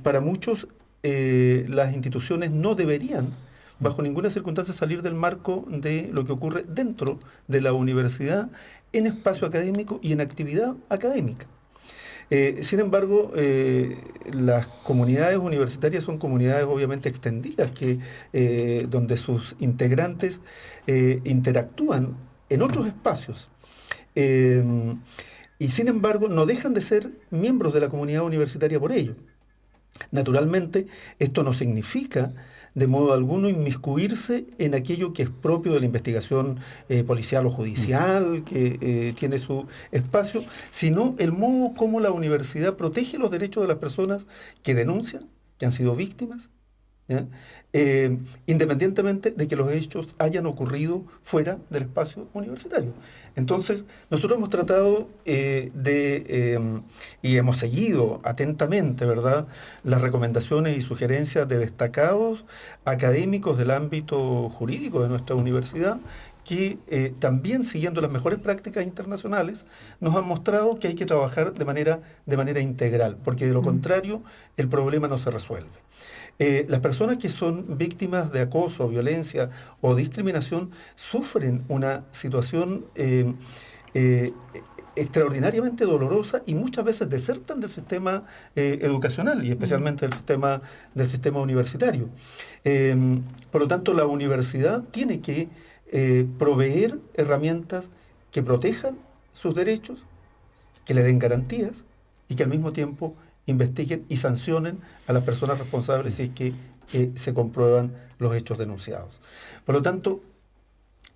S4: para muchos las instituciones no deberían bajo ninguna circunstancia salir del marco de lo que ocurre dentro de la universidad en espacio académico y en actividad académica. Sin embargo, las comunidades universitarias son comunidades obviamente extendidas, donde sus integrantes interactúan en otros espacios. Y sin embargo, no dejan de ser miembros de la comunidad universitaria por ello. Naturalmente, esto no significa de modo alguno inmiscuirse en aquello que es propio de la investigación policial o judicial, que tiene su espacio, sino el modo como la universidad protege los derechos de las personas que denuncian, que han sido víctimas, ¿ya? Independientemente de que los hechos hayan ocurrido fuera del espacio universitario. Entonces, nosotros hemos tratado y hemos seguido atentamente, ¿verdad?, las recomendaciones y sugerencias de destacados académicos del ámbito jurídico de nuestra universidad, que también siguiendo las mejores prácticas internacionales nos han mostrado que hay que trabajar de manera integral, porque de lo contrario el problema no se resuelve. Las personas que son víctimas de acoso, violencia o discriminación sufren una situación extraordinariamente dolorosa y muchas veces desertan del sistema educacional y especialmente del sistema universitario. Por lo tanto, la universidad tiene que proveer herramientas que protejan sus derechos que le den garantías y que al mismo tiempo investiguen y sancionen a las personas responsables si es que se comprueban los hechos denunciados. Por lo tanto,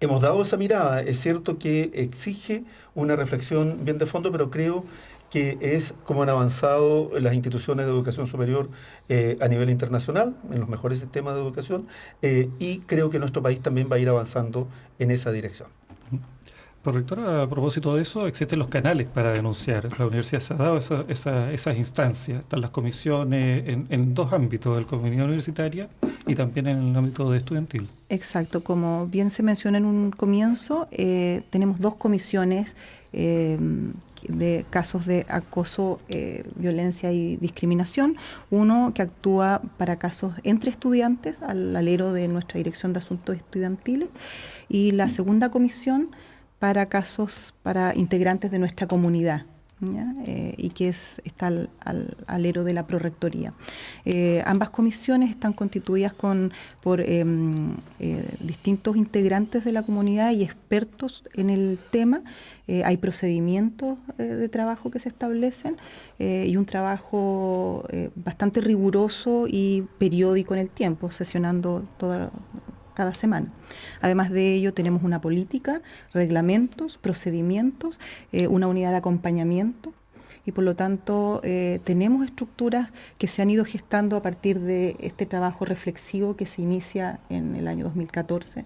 S4: hemos dado esa mirada. Es cierto que exige una reflexión bien de fondo, pero creo que es como han avanzado las instituciones de educación superior a nivel internacional, en los mejores sistemas de educación, y creo que nuestro país también va a ir avanzando en esa dirección.
S2: Pues, rector, a propósito de eso, existen los canales para denunciar. La universidad se ha dado esas instancias. Están las comisiones en dos ámbitos, el comunidad universitaria y también en el ámbito de estudiantil.
S5: Exacto, como bien se menciona en un comienzo, tenemos dos comisiones de casos de acoso, violencia y discriminación. Uno que actúa para casos entre estudiantes, al alero de nuestra Dirección de Asuntos Estudiantiles, y la segunda comisión para casos para integrantes de nuestra comunidad, y que está al alero de la Prorrectoría. Ambas comisiones están constituidas por distintos integrantes de la comunidad y expertos en el tema. Hay procedimientos de trabajo que se establecen y un trabajo bastante riguroso y periódico en el tiempo, sesionando cada semana. Además de ello, tenemos una política, reglamentos, procedimientos, una unidad de acompañamiento, y por lo tanto tenemos estructuras que se han ido gestando a partir de este trabajo reflexivo que se inicia en el año 2014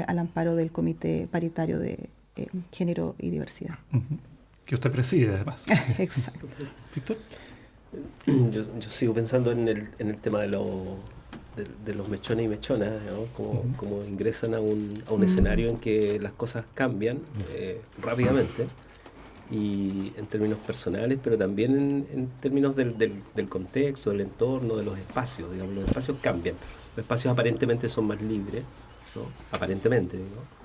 S5: al amparo del Comité Paritario de Género y Diversidad.
S2: Que usted preside, además.
S5: Exacto.
S2: ¿Víctor?
S3: Yo sigo pensando en el tema de los mechones y mechonas, ¿no? Como ingresan a un escenario en que las cosas cambian rápidamente, y en términos personales, pero también en términos del contexto, del entorno, de los espacios. Digamos, los espacios cambian. Los espacios aparentemente son más libres, ¿no? Aparentemente, ¿no?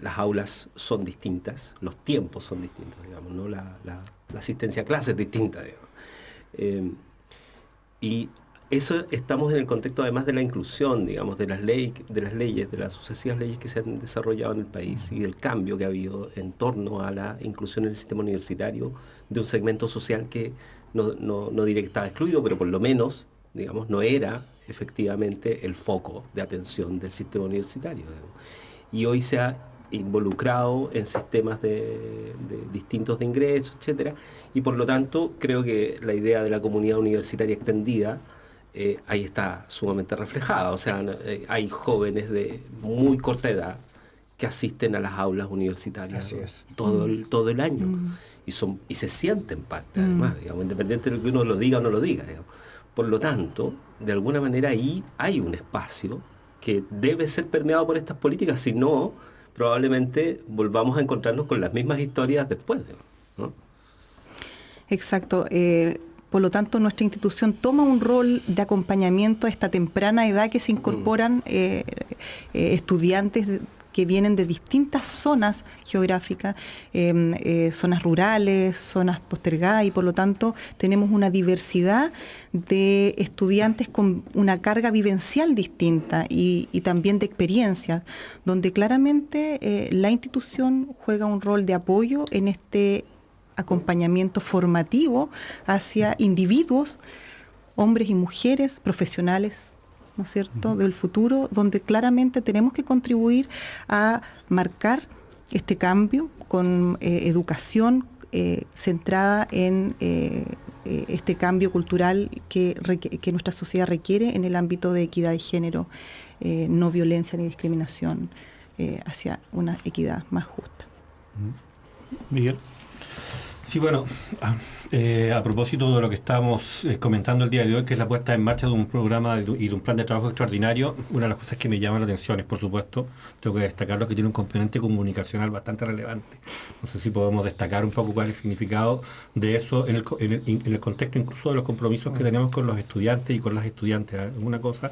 S3: Las aulas son distintas, los tiempos son distintos, digamos, ¿no? La asistencia a clases es distinta, digamos. Y eso estamos en el contexto además de la inclusión, digamos, de las leyes, de las sucesivas leyes que se han desarrollado en el país y del cambio que ha habido en torno a la inclusión en el sistema universitario de un segmento social que no diré que estaba excluido, pero por lo menos, digamos, no era efectivamente el foco de atención del sistema universitario, digamos. Y hoy se ha involucrado en sistemas de distintos de ingresos, etcétera, y por lo tanto creo que la idea de la comunidad universitaria extendida ahí está sumamente reflejada. O sea, hay jóvenes de muy corta edad que asisten a las aulas universitarias todo el año y se sienten parte, además, digamos, independiente de lo que uno lo diga o no lo diga, digamos. Por lo tanto, de alguna manera ahí hay un espacio que debe ser permeado por estas políticas, si no, probablemente volvamos a encontrarnos con las mismas historias después, ¿no?
S5: Exacto. Por lo tanto, nuestra institución toma un rol de acompañamiento a esta temprana edad que se incorporan estudiantes que vienen de distintas zonas geográficas, zonas rurales, zonas postergadas, y por lo tanto tenemos una diversidad de estudiantes con una carga vivencial distinta y también de experiencias, donde claramente la institución juega un rol de apoyo en este acompañamiento formativo hacia individuos, hombres y mujeres, profesionales, ¿no es cierto?, del futuro, donde claramente tenemos que contribuir a marcar este cambio con educación centrada en este cambio cultural que nuestra sociedad requiere en el ámbito de equidad de género, no violencia ni discriminación, hacia una equidad más justa.
S2: Miguel.
S1: Sí, bueno, a propósito de lo que estamos comentando el día de hoy, que es la puesta en marcha de un programa y de un plan de trabajo extraordinario, una de las cosas que me llama la atención es, por supuesto, tengo que destacarlo, que tiene un componente comunicacional bastante relevante. No sé si podemos destacar un poco cuál es el significado de eso en el contexto incluso de los compromisos que tenemos con los estudiantes y con las estudiantes, alguna cosa,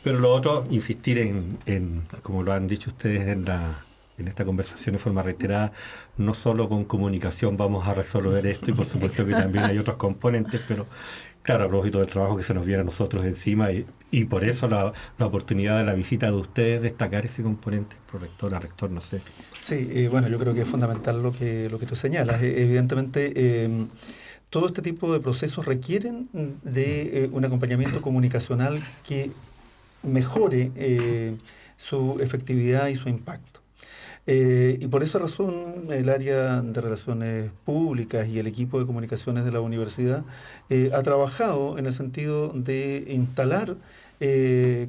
S1: pero lo otro, insistir en como lo han dicho ustedes, en en esta conversación en forma reiterada, no solo con comunicación vamos a resolver esto, y por supuesto que también hay otros componentes, pero claro, a propósito del trabajo que se nos viene a nosotros encima, y por eso la oportunidad de la visita de ustedes, destacar ese componente, prorectora, rector, no sé.
S4: Sí, bueno, yo creo que es fundamental lo que tú señalas. Evidentemente, todo este tipo de procesos requieren de un acompañamiento comunicacional que mejore su efectividad y su impacto. Y por esa razón el área de relaciones públicas y el equipo de comunicaciones de la universidad ha trabajado en el sentido de instalar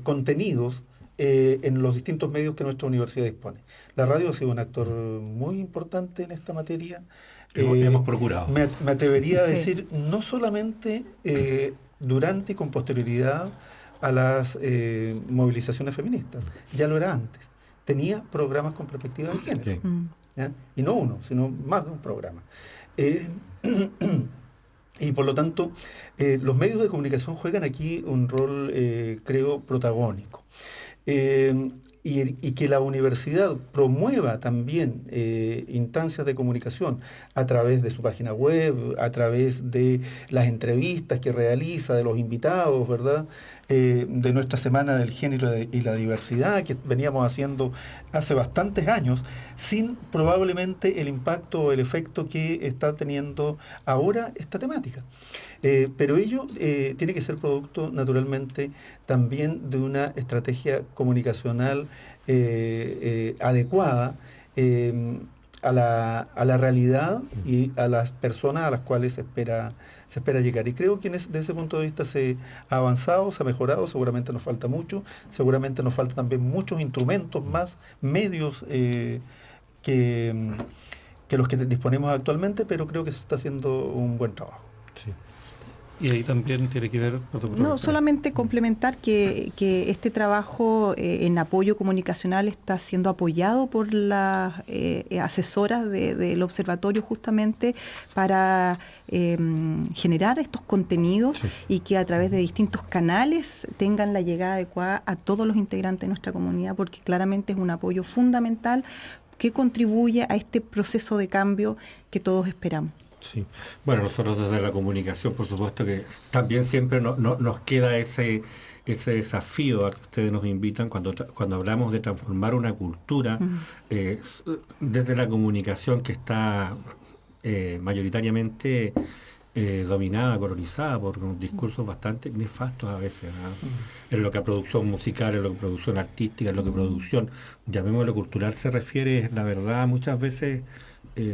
S4: contenidos en los distintos medios que nuestra universidad dispone. La radio ha sido un actor muy importante en esta materia.
S1: Hemos procurado.
S4: Me atrevería a
S5: Sí.
S4: decir, no solamente durante y con posterioridad a las movilizaciones feministas, ya lo era antes. Tenía programas con perspectiva de género.
S1: Sí.
S4: ¿Ya? Y no uno, sino más de un programa. Y por lo tanto, los medios de comunicación juegan aquí un rol, creo, protagónico. Y que la universidad promueva también instancias de comunicación a través de su página web, a través de las entrevistas que realiza, de los invitados, ¿verdad? De nuestra Semana del Género y la Diversidad que veníamos haciendo hace bastantes años, sin probablemente el impacto o el efecto que está teniendo ahora esta temática. Pero ello tiene que ser producto, naturalmente, también de una estrategia comunicacional adecuada a la realidad y a las personas a las cuales se espera llegar. Y creo que desde ese punto de vista se ha avanzado, se ha mejorado, seguramente nos falta mucho, seguramente nos faltan también muchos instrumentos más, medios que los que disponemos actualmente, pero creo que se está haciendo un buen trabajo.
S1: Sí.
S2: Y ahí también tiene que ver...
S5: No, solamente complementar que este trabajo en apoyo comunicacional está siendo apoyado por las asesoras del observatorio justamente para generar estos contenidos, sí, y que a través de distintos canales tengan la llegada adecuada a todos los integrantes de nuestra comunidad, porque claramente es un apoyo fundamental que contribuye a este proceso de cambio que todos esperamos.
S1: Sí. Bueno, nosotros desde la comunicación, por supuesto que también siempre nos queda ese desafío al que ustedes nos invitan cuando hablamos de transformar una cultura desde la comunicación que está mayoritariamente dominada, colonizada por discursos bastante nefastos a veces, ¿no? En lo que a producción musical, en lo que a producción artística, en lo que a producción, llamémoslo cultural, se refiere, la verdad, muchas veces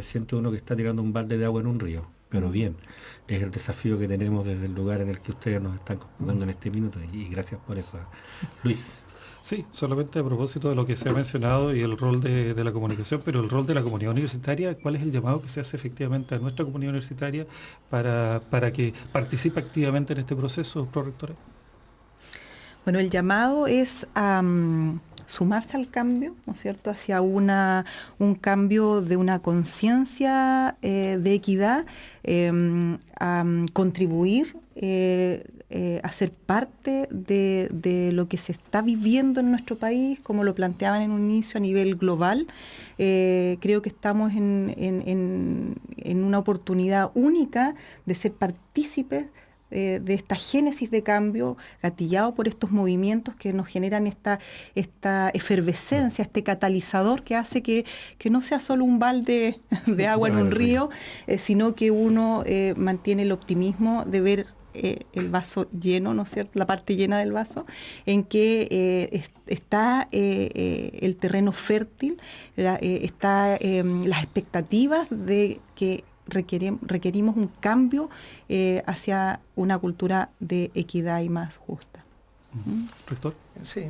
S1: siente uno que está tirando un balde de agua en un río, pero bien, es el desafío que tenemos desde el lugar en el que ustedes nos están contando en este minuto, y gracias por eso. Luis.
S2: Sí, solamente a propósito de lo que se ha mencionado y el rol de la comunicación, pero el rol de la comunidad universitaria, ¿cuál es el llamado que se hace efectivamente a nuestra comunidad universitaria para que participe activamente en este proceso, prorectora?
S5: Bueno, el llamado es a sumarse al cambio, ¿no es cierto?, hacia un cambio de una conciencia de equidad, a contribuir a ser parte de lo que se está viviendo en nuestro país, como lo planteaban en un inicio a nivel global. Creo que estamos en una oportunidad única de ser partícipes de esta génesis de cambio, gatillado por estos movimientos que nos generan esta efervescencia, este catalizador que hace que no sea solo un balde de agua en un río, sino que uno mantiene el optimismo de ver el vaso lleno, ¿no es cierto?, la parte llena del vaso, en que está el terreno fértil, está las expectativas de que requerimos un cambio hacia una cultura de equidad y más justa.
S2: Rector.
S4: Sí,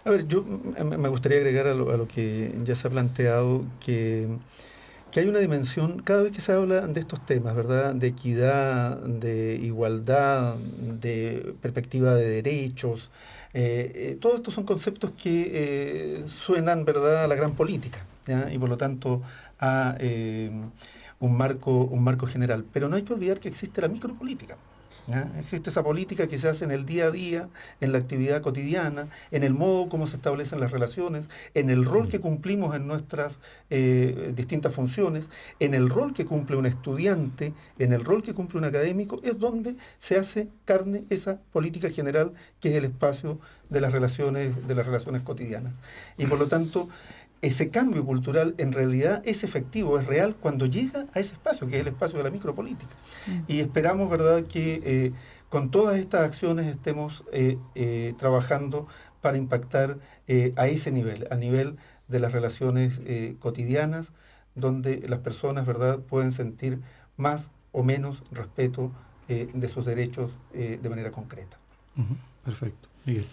S4: a ver, yo me gustaría agregar a lo que ya se ha planteado que hay una dimensión, cada vez que se habla de estos temas, ¿verdad?, de equidad, de igualdad, de perspectiva de derechos, todos estos son conceptos que suenan, ¿verdad?, a la gran política, ¿ya? Y por lo tanto a un marco general. Pero no hay que olvidar que existe la micropolítica. ¿Ya? Existe esa política que se hace en el día a día, en la actividad cotidiana, en el modo como se establecen las relaciones, en el rol que cumplimos en nuestras distintas funciones, en el rol que cumple un estudiante, en el rol que cumple un académico, es donde se hace carne esa política general que es el espacio de las relaciones cotidianas. Y por lo tanto, ese cambio cultural en realidad es efectivo, es real cuando llega a ese espacio, que es el espacio de la micropolítica. Y esperamos, ¿verdad?, que con todas estas acciones estemos trabajando para impactar a ese nivel, a nivel de las relaciones cotidianas, donde las personas, ¿verdad?, pueden sentir más o menos respeto de sus derechos de manera concreta.
S2: Perfecto. Miguel.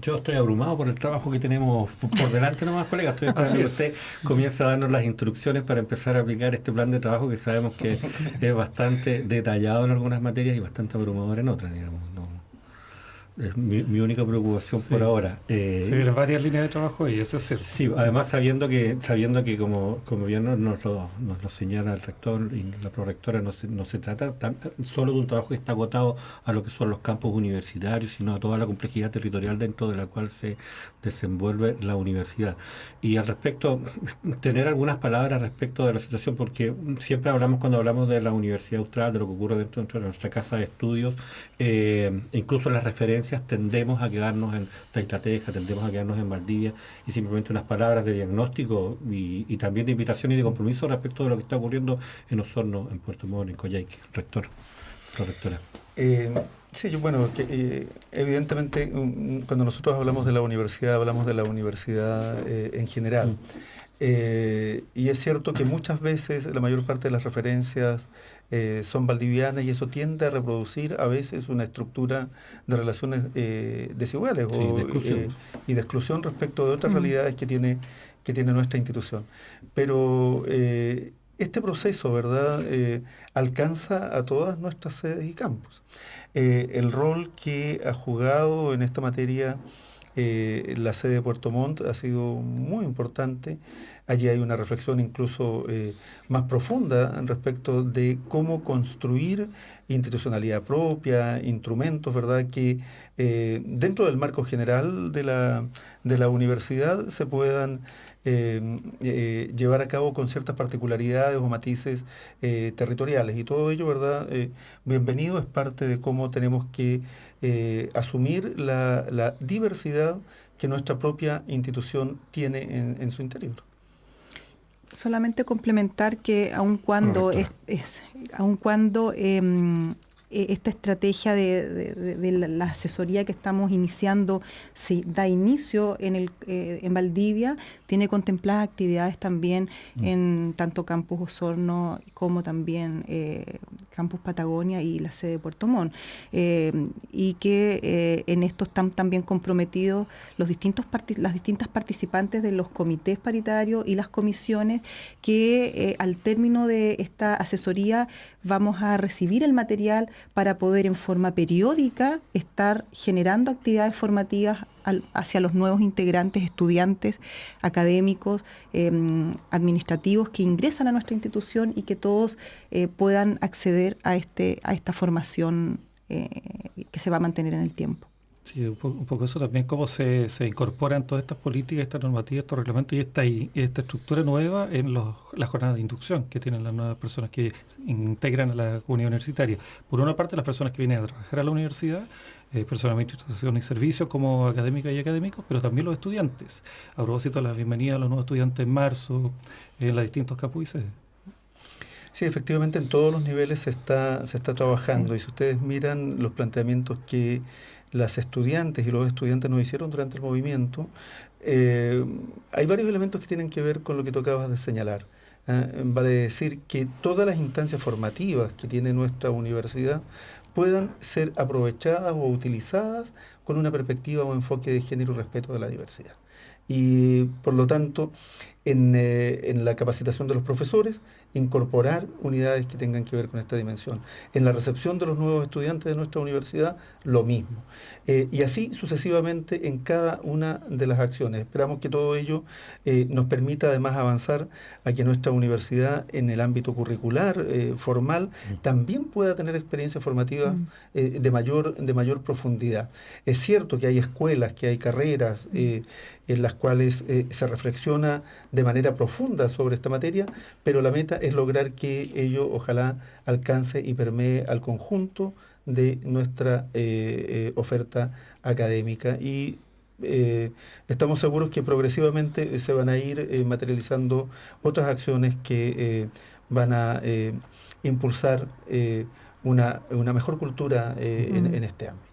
S1: Yo estoy abrumado por el trabajo que tenemos por delante nomás, colega. Estoy esperando que usted comience a darnos las instrucciones para empezar a aplicar este plan de trabajo que sabemos que es bastante detallado en algunas materias y bastante abrumador en otras, digamos. Es mi única preocupación por ahora.
S2: Se vienen varias líneas de trabajo y eso es cierto.
S1: Sí, además sabiendo que como bien nos lo señala el rector y la prorectora, no se trata solo de un trabajo que está acotado a lo que son los campos universitarios, sino a toda la complejidad territorial dentro de la cual se desenvuelve la universidad. Y al respecto, tener algunas palabras respecto de la situación, porque siempre cuando hablamos de la Universidad Austral, de lo que ocurre dentro de nuestra casa de estudios, incluso en las referencias tendemos a quedarnos en la estrategia, tendemos a quedarnos en Valdivia y simplemente unas palabras de diagnóstico y también de invitación y de compromiso respecto de lo que está ocurriendo en Osorno, en Puerto Montt, en Coyhaique. Rector, prorectora.
S4: Sí, evidentemente cuando nosotros hablamos de la universidad en general. Y es cierto que muchas veces la mayor parte de las referencias son valdivianas y eso tiende a reproducir a veces una estructura de relaciones desiguales y de exclusión respecto de otras realidades que tiene nuestra institución. Pero este proceso, ¿verdad?, alcanza a todas nuestras sedes y campus. El rol que ha jugado en esta materia la sede de Puerto Montt ha sido muy importante. Allí hay una reflexión incluso más profunda respecto de cómo construir institucionalidad propia, instrumentos, ¿verdad?, que dentro del marco general de la universidad se puedan llevar a cabo con ciertas particularidades o matices territoriales. Y todo ello, ¿verdad?, bienvenido, es parte de cómo tenemos que asumir la diversidad que nuestra propia institución tiene en su interior.
S5: Solamente complementar que aun cuando esta estrategia de la asesoría que estamos iniciando se da inicio en Valdivia, tiene contempladas actividades también en tanto Campus Osorno como también Campus Patagonia y la sede de Puerto Montt. Y que en esto están también comprometidos las distintas participantes de los comités paritarios y las comisiones que al término de esta asesoría vamos a recibir el material para poder en forma periódica estar generando actividades formativas hacia los nuevos integrantes, estudiantes, académicos, administrativos que ingresan a nuestra institución y que todos puedan acceder a esta formación que se va a mantener en el tiempo.
S2: Sí, un poco eso también, cómo se incorporan todas estas políticas, estas normativas, estos reglamentos y esta estructura nueva en las jornadas de inducción que tienen las nuevas personas que integran a la comunidad universitaria. Por una parte, las personas que vienen a trabajar a la universidad, personas de administración y servicios como académicas y académicos, pero también los estudiantes. A propósito de la bienvenida a los nuevos estudiantes en marzo, en los distintos campus y sedes.
S4: Sí, efectivamente en todos los niveles se está trabajando y si ustedes miran los planteamientos que las estudiantes y los estudiantes nos hicieron durante el movimiento, hay varios elementos que tienen que ver con lo que tú acabas de señalar. Vale decir que todas las instancias formativas que tiene nuestra universidad puedan ser aprovechadas o utilizadas con una perspectiva o enfoque de género y respeto de la diversidad. Y por lo tanto, en la capacitación de los profesores, incorporar unidades que tengan que ver con esta dimensión. En la recepción de los nuevos estudiantes de nuestra universidad, lo mismo. Y así sucesivamente en cada una de las acciones. Esperamos que todo ello nos permita además avanzar a que nuestra universidad en el ámbito curricular formal también pueda tener experiencias formativas de mayor profundidad. Es cierto que hay escuelas, que hay carreras en las cuales se reflexiona de manera profunda sobre esta materia, pero la meta es lograr que ello ojalá alcance y permee al conjunto de nuestra oferta académica. Y estamos seguros que progresivamente se van a ir materializando otras acciones que van a impulsar una mejor cultura en este ámbito.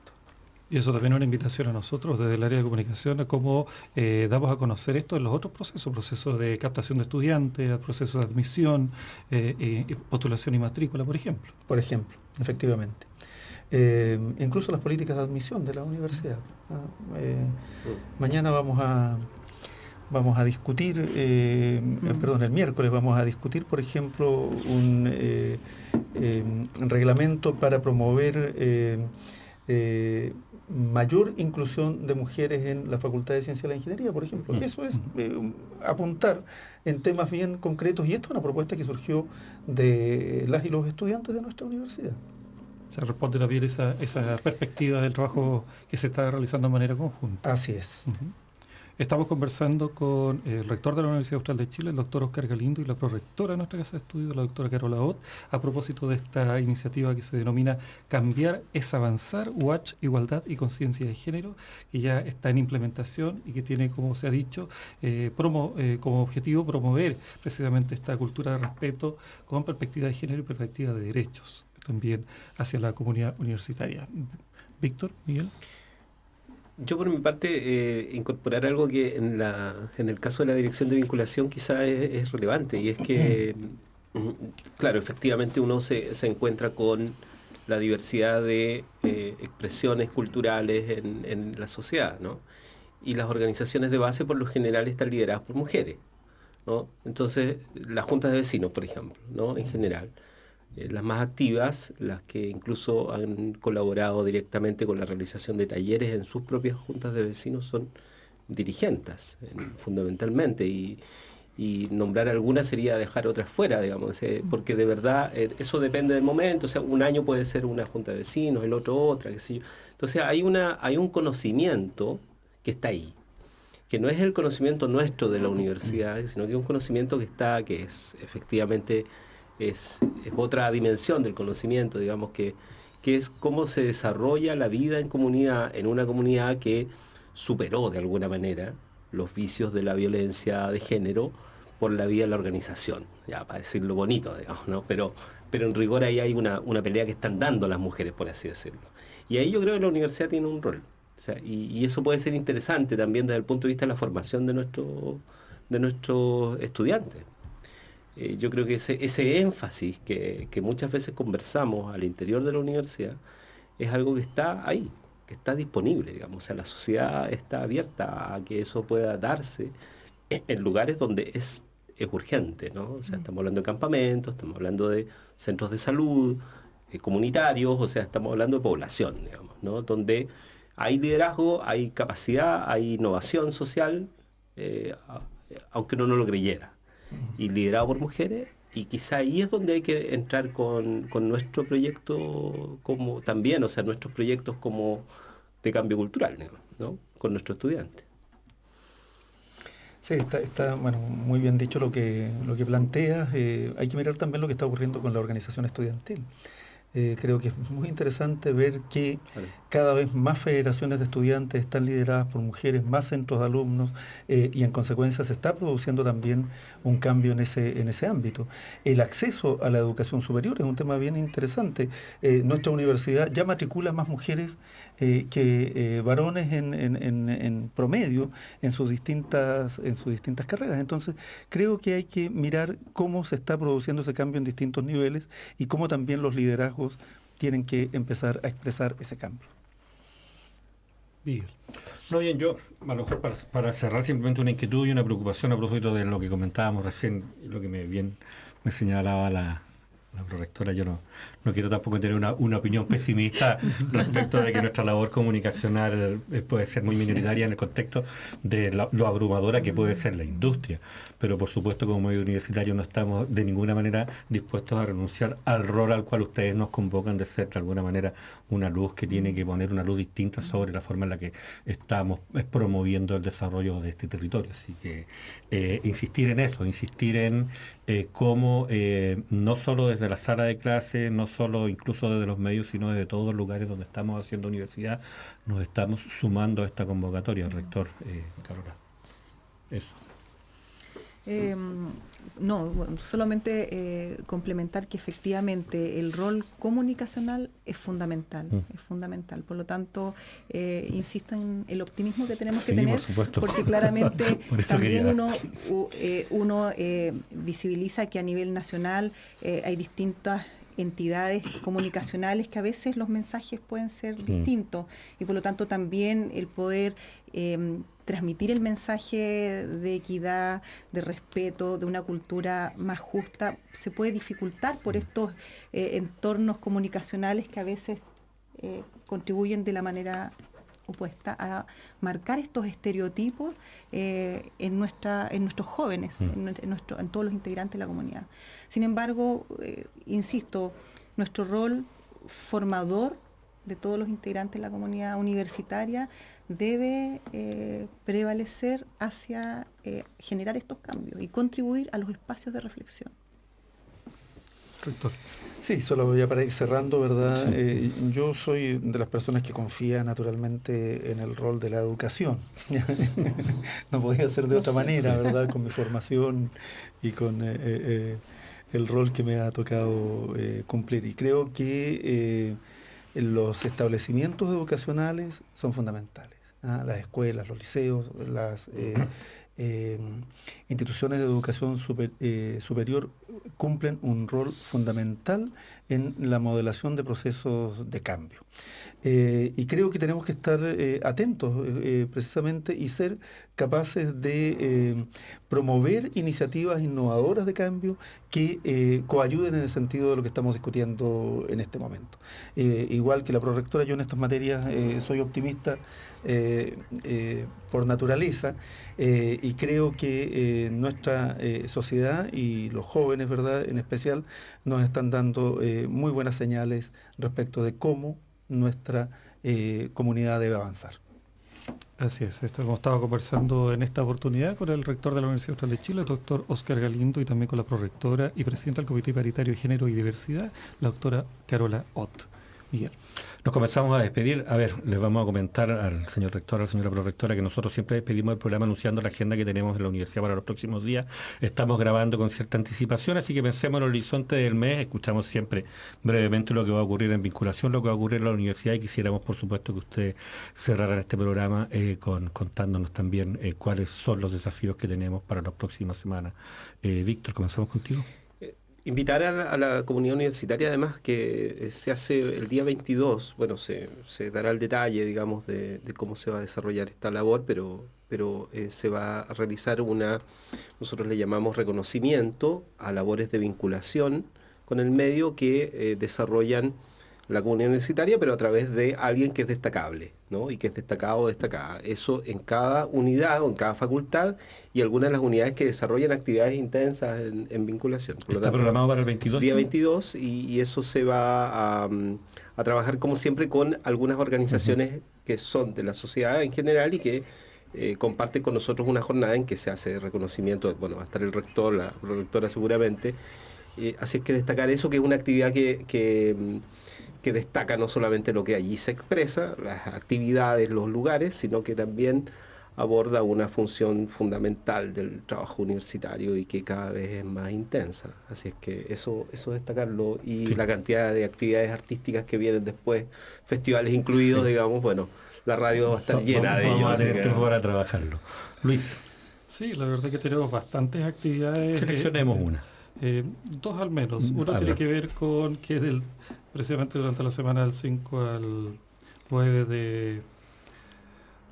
S2: Y eso también es una invitación a nosotros desde el área de comunicación a cómo damos a conocer esto en los otros procesos de captación de estudiantes, procesos de admisión, postulación y matrícula, por ejemplo.
S4: Por ejemplo, efectivamente. Incluso las políticas de admisión de la universidad. Mañana vamos a discutir, el miércoles vamos a discutir, por ejemplo, un reglamento para promover mayor inclusión de mujeres en la Facultad de Ciencia de la Ingeniería, por ejemplo. Eso es apuntar en temas bien concretos, y esto es una propuesta que surgió de las y los estudiantes de nuestra universidad.
S2: Se responde también esa perspectiva del trabajo que se está realizando de manera conjunta.
S4: Así es.
S2: Estamos conversando con el rector de la Universidad Austral de Chile, el doctor Oscar Galindo, y la prorectora de nuestra casa de estudio, la doctora Carola Ott, a propósito de esta iniciativa que se denomina Cambiar es Avanzar, UH, Igualdad y Conciencia de Género, que ya está en implementación y que tiene, como se ha dicho, como objetivo promover precisamente esta cultura de respeto con perspectiva de género y perspectiva de derechos, también hacia la comunidad universitaria. Víctor, Miguel.
S3: Yo por mi parte incorporar algo que en el caso de la dirección de vinculación quizá es relevante, y es que, claro, efectivamente uno se encuentra con la diversidad de expresiones culturales en la sociedad, ¿no? Y las organizaciones de base por lo general están lideradas por mujeres, ¿no? Entonces, las juntas de vecinos, por ejemplo, ¿no? En general. Las más activas, las que incluso han colaborado directamente con la realización de talleres en sus propias juntas de vecinos, son dirigentes, fundamentalmente, y nombrar algunas sería dejar otras fuera, digamos, porque de verdad eso depende del momento. O sea, un año puede ser una junta de vecinos, el otro otra, qué sé yo. Entonces hay un conocimiento que está ahí, que no es el conocimiento nuestro de la universidad, sino que es un conocimiento que es efectivamente... Es otra dimensión del conocimiento, digamos, que es cómo se desarrolla la vida en comunidad, en una comunidad que superó de alguna manera los vicios de la violencia de género por la vía de la organización, ya para decirlo bonito, digamos, ¿no? Pero en rigor ahí hay una pelea que están dando las mujeres, por así decirlo. Y ahí yo creo que la universidad tiene un rol. O sea, y eso puede ser interesante también desde el punto de vista de la formación de nuestros estudiantes. Yo creo que ese énfasis que muchas veces conversamos al interior de la universidad es algo que está ahí, que está disponible, digamos. O sea, la sociedad está abierta a que eso pueda darse en lugares donde es urgente, ¿no? O sea, estamos hablando de campamentos, estamos hablando de centros de salud, comunitarios, o sea, estamos hablando de población, digamos, ¿no? Donde hay liderazgo, hay capacidad, hay innovación social, aunque uno no lo creyera. Y liderado por mujeres, y quizá ahí es donde hay que entrar con nuestro proyecto como también, o sea, nuestros proyectos como de cambio cultural, ¿no? Con nuestros estudiantes.
S4: Sí, está bueno, muy bien dicho lo que planteas. Hay que mirar también lo que está ocurriendo con la organización estudiantil. Creo que es muy interesante ver que cada vez más federaciones de estudiantes están lideradas por mujeres, más centros de alumnos, y en consecuencia se está produciendo también un cambio en ese ámbito. El acceso a la educación superior es un tema bien interesante. Nuestra universidad ya matricula más mujeres que varones en promedio en sus distintas carreras. Entonces, creo que hay que mirar cómo se está produciendo ese cambio en distintos niveles y cómo también los liderazgos tienen que empezar a expresar ese cambio.
S2: Miguel.
S1: No, bien, yo, a lo mejor para cerrar simplemente una inquietud y una preocupación a propósito de lo que comentábamos recién, y lo que me señalaba la prorectora. Yo no quiero tampoco tener una opinión pesimista respecto de que nuestra labor comunicacional puede ser muy minoritaria en el contexto de lo abrumadora que puede ser la industria. Pero por supuesto, como medio universitario, no estamos de ninguna manera dispuestos a renunciar al rol al cual ustedes nos convocan de ser de alguna manera una luz que tiene que poner una luz distinta sobre la forma en la que estamos promoviendo el desarrollo de este territorio. Así que insistir en eso, insistir en cómo no solo desde la sala de clase, no solo incluso desde los medios, sino desde todos los lugares donde estamos haciendo universidad, nos estamos sumando a esta convocatoria, rector Carola. Eso.
S5: No, bueno, solamente complementar que efectivamente el rol comunicacional es fundamental, es fundamental. Por lo tanto, insisto en el optimismo que tenemos que tener,
S1: por supuesto.
S5: porque claramente también
S1: quería...
S5: uno visibiliza que a nivel nacional hay distintas entidades comunicacionales que a veces los mensajes pueden ser distintos y por lo tanto también el poder transmitir el mensaje de equidad, de respeto, de una cultura más justa, se puede dificultar por estos entornos comunicacionales que a veces contribuyen de la manera opuesta a marcar estos estereotipos en nuestros jóvenes, en todos los integrantes de la comunidad. Sin embargo, insisto, nuestro rol formador de todos los integrantes de la comunidad universitaria debe prevalecer hacia generar estos cambios y contribuir a los espacios de reflexión.
S2: Rector.
S4: Sí, solo ya para ir cerrando, ¿verdad? Sí. Yo soy de las personas que confía naturalmente en el rol de la educación. No podía ser de otra manera, ¿verdad? Con mi formación y con el rol que me ha tocado cumplir. Y creo que los establecimientos educacionales son fundamentales. Las escuelas, los liceos, las instituciones de educación superior cumplen un rol fundamental en la modelación de procesos de cambio. Y creo que tenemos que estar atentos precisamente y ser capaces de promover iniciativas innovadoras de cambio que coayuden en el sentido de lo que estamos discutiendo en este momento. Igual que la prorectora, yo en estas materias soy optimista por naturaleza y creo que nuestra sociedad y los jóvenes, ¿verdad?, en especial, nos están dando muy buenas señales respecto de cómo nuestra comunidad debe avanzar.
S2: Así es, esto hemos estado conversando en esta oportunidad con el rector de la Universidad Austral de Chile, el doctor Óscar Galindo, y también con la prorectora y presidenta del Comité Paritario de Género y Diversidad, la doctora Carola Ott. Miguel.
S1: Nos comenzamos a despedir. A ver, les vamos a comentar al señor rector, a la señora prorectora, que nosotros siempre despedimos el programa anunciando la agenda que tenemos en la universidad para los próximos días. Estamos grabando con cierta anticipación, así que pensemos en el horizonte del mes. Escuchamos siempre brevemente lo que va a ocurrir en vinculación, lo que va a ocurrir en la universidad, y quisiéramos, por supuesto, que usted cerrara este programa contándonos también cuáles son los desafíos que tenemos para las próximas semanas. Víctor, comenzamos contigo.
S3: Invitar a la comunidad universitaria, además, que se hace el día 22, bueno, se dará el detalle, digamos, de cómo se va a desarrollar esta labor, pero se va a realizar nosotros le llamamos reconocimiento a labores de vinculación con el medio que desarrollan la comunidad universitaria, pero a través de alguien que es destacable, ¿no? Y que es destacado o destacada. Eso en cada unidad o en cada facultad y algunas de las unidades que desarrollan actividades intensas en vinculación.
S1: Por lo tanto, programado para el 22.
S3: Día 22 y eso se va a trabajar como siempre con algunas organizaciones que son de la sociedad en general y que comparten con nosotros una jornada en que se hace reconocimiento. Bueno, va a estar el rector, la prorectora seguramente. Así es que destacar eso, que es una actividad que destaca no solamente lo que allí se expresa, las actividades, los lugares, sino que también aborda una función fundamental del trabajo universitario y que cada vez es más intensa. Así es que eso destacarlo, y sí, la cantidad de actividades artísticas que vienen después, festivales incluidos, sí, digamos, bueno, la radio va a estar llena de ellos.
S1: Vamos a tener tiempo para trabajarlo. Luis.
S2: Sí, la verdad que tenemos bastantes actividades.
S1: Seleccionemos una.
S2: Dos al menos. Una tiene que ver con que precisamente durante la semana del 5 al 9 de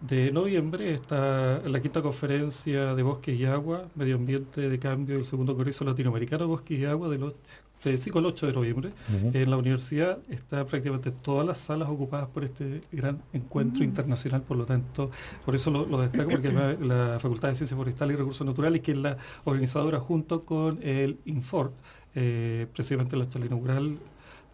S2: de noviembre está la quinta conferencia de Bosques y Agua, Medio Ambiente de Cambio, el segundo Congreso Latinoamericano de Bosques y Agua el 8 de noviembre. En la universidad está prácticamente todas las salas ocupadas por este gran encuentro internacional, por lo tanto, por eso lo destaco, porque además la Facultad de Ciencias Forestales y Recursos Naturales, que es la organizadora junto con el INFOR, precisamente la charla inaugural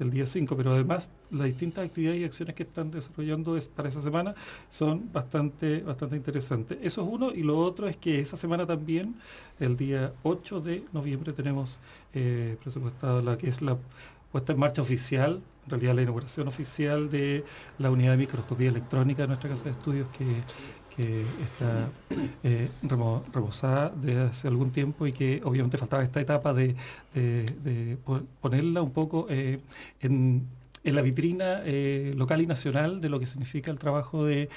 S2: del día 5, pero además las distintas actividades y acciones que están desarrollando para esa semana son bastante interesantes. Eso es uno, y lo otro es que esa semana también, el día 8 de noviembre, tenemos presupuestado la que es la puesta en marcha oficial, en realidad la inauguración oficial de la unidad de microscopía electrónica de nuestra casa de estudios, que está remozada desde hace algún tiempo, y que obviamente faltaba esta etapa de ponerla un poco en la vitrina local y nacional de lo que significa el trabajo de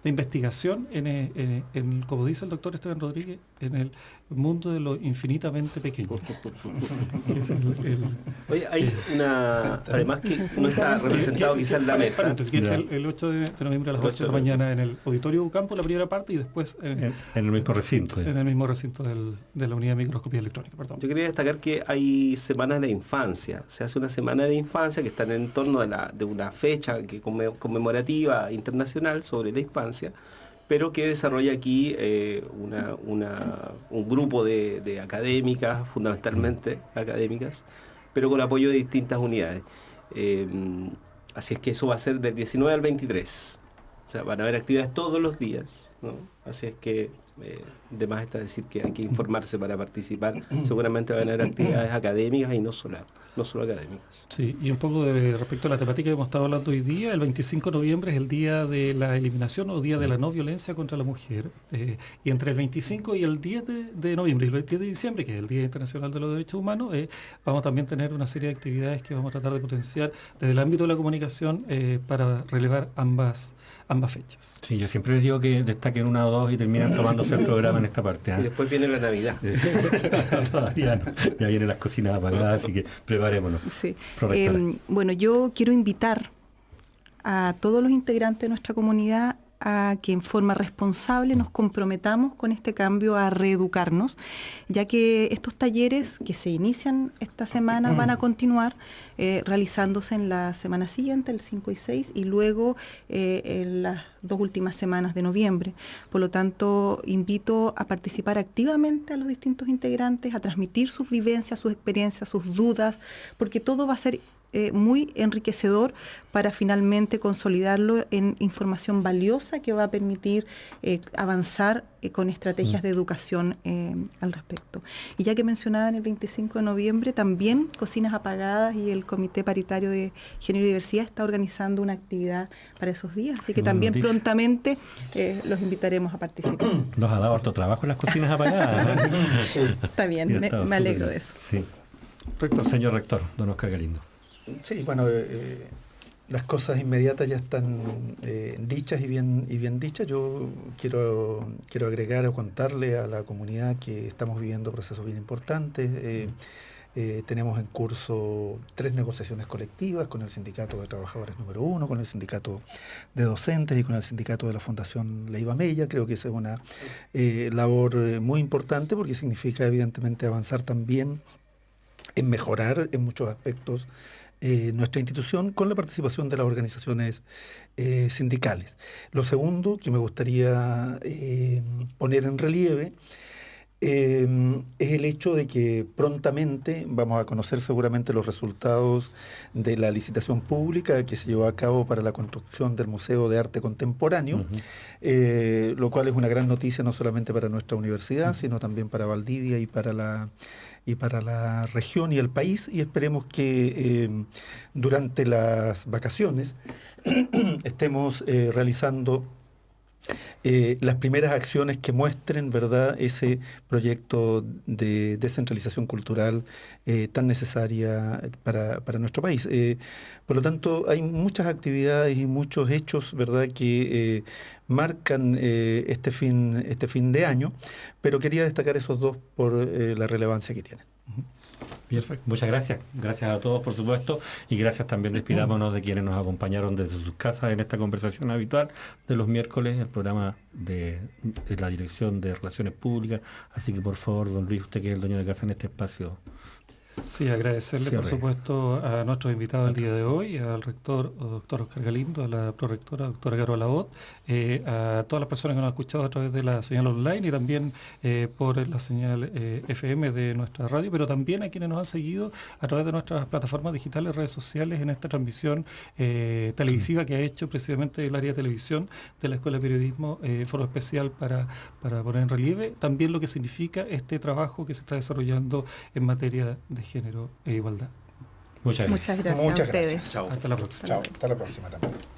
S2: investigación como dice el doctor Esteban Rodríguez, en el mundo de lo infinitamente pequeño.
S3: Oye, hay además que no está representado quizás en la mesa.
S2: Que es el 8 de noviembre a las 8 de la mañana en el Auditorio Campo, la primera parte, y después
S1: en el mismo recinto.
S2: En el mismo recinto de la unidad de microscopía electrónica. Perdón.
S3: Yo quería destacar que hay Semana de la Infancia. Se hace una Semana de la Infancia que está en el entorno de una fecha conmemorativa internacional sobre la infancia, pero que desarrolla aquí un grupo de académicas, fundamentalmente académicas, pero con apoyo de distintas unidades. Así es que eso va a ser del 19 al 23. O sea, van a haber actividades todos los días, ¿no? Así es que de más está decir que hay que informarse para participar. Seguramente van a haber actividades académicas y no solo académicas.
S2: Sí, y un poco respecto a la temática que hemos estado hablando hoy día, el 25 de noviembre es el día de la eliminación o día de la no violencia contra la mujer. Y entre el 25 y el 10 de noviembre y el 10 de diciembre, que es el Día Internacional de los Derechos Humanos, vamos a también tener una serie de actividades que vamos a tratar de potenciar desde el ámbito de la comunicación para relevar ambas fechas.
S1: Sí, yo siempre les digo que destaquen una o dos y terminan tomándose el programa en esta parte.
S3: Y después viene la Navidad.
S1: Todavía no. Ya vienen las cocinas apagadas, así que preparémonos.
S5: Sí. Bueno, yo quiero invitar a todos los integrantes de nuestra comunidad a que en forma responsable nos comprometamos con este cambio, a reeducarnos, ya que estos talleres que se inician esta semana van a continuar realizándose en la semana siguiente, el 5 y 6, y luego en las 2 últimas semanas de noviembre. Por lo tanto, invito a participar activamente a los distintos integrantes, a transmitir sus vivencias, sus experiencias, sus dudas, porque todo va a ser muy enriquecedor para finalmente consolidarlo en información valiosa que va a permitir avanzar con estrategias de educación al respecto. Y ya que mencionaban el 25 de noviembre, también Cocinas Apagadas y el Comité Paritario de Género y Diversidad está organizando una actividad para esos días, así que también prontamente los invitaremos a participar.
S1: Nos ha dado harto trabajo en las Cocinas Apagadas.
S5: Sí. Está bien, me alegro de eso.
S1: Sí. Rector, señor rector, don Oscar Galindo.
S4: Sí, bueno, las cosas inmediatas ya están dichas y bien dichas. Yo quiero agregar o contarle a la comunidad que estamos viviendo procesos bien importantes. Tenemos en curso 3 negociaciones colectivas con el Sindicato de Trabajadores número 1, con el Sindicato de Docentes y con el Sindicato de la Fundación Leiva Mella. Creo que esa es una labor muy importante, porque significa evidentemente avanzar también en mejorar en muchos aspectos nuestra institución con la participación de las organizaciones sindicales. Lo segundo que me gustaría poner en relieve es el hecho de que prontamente vamos a conocer seguramente los resultados de la licitación pública que se llevó a cabo para la construcción del Museo de Arte Contemporáneo, lo cual es una gran noticia no solamente para nuestra universidad, sino también para Valdivia y para la región y el país, y esperemos que durante las vacaciones estemos realizando las primeras acciones que muestren, ¿verdad?, ese proyecto de descentralización cultural tan necesaria para nuestro país. Por lo tanto, hay muchas actividades y muchos hechos, ¿verdad?, que marcan este fin de año, pero quería destacar esos dos por la relevancia que tienen.
S1: Perfecto. Muchas gracias. Gracias a todos, por supuesto, y gracias también, despidámonos de quienes nos acompañaron desde sus casas en esta conversación habitual de los miércoles, el programa de la Dirección de Relaciones Públicas. Así que, por favor, don Luis, usted que es el dueño de casa en este espacio.
S2: Sí, agradecerle por supuesto a nuestros invitados el día de hoy, al rector doctor Oscar Galindo, a la prorectora doctora Carola Bot, a todas las personas que nos han escuchado a través de la señal online y también por la señal FM de nuestra radio, pero también a quienes nos han seguido a través de nuestras plataformas digitales, redes sociales, en esta transmisión televisiva que ha hecho precisamente el área de televisión de la Escuela de Periodismo, foro especial para poner en relieve también lo que significa este trabajo que se está desarrollando en materia de género e igualdad.
S1: Muchas gracias.
S5: Muchas gracias a ustedes.
S3: Chao.
S2: Hasta la próxima.
S6: Chao, hasta la próxima también.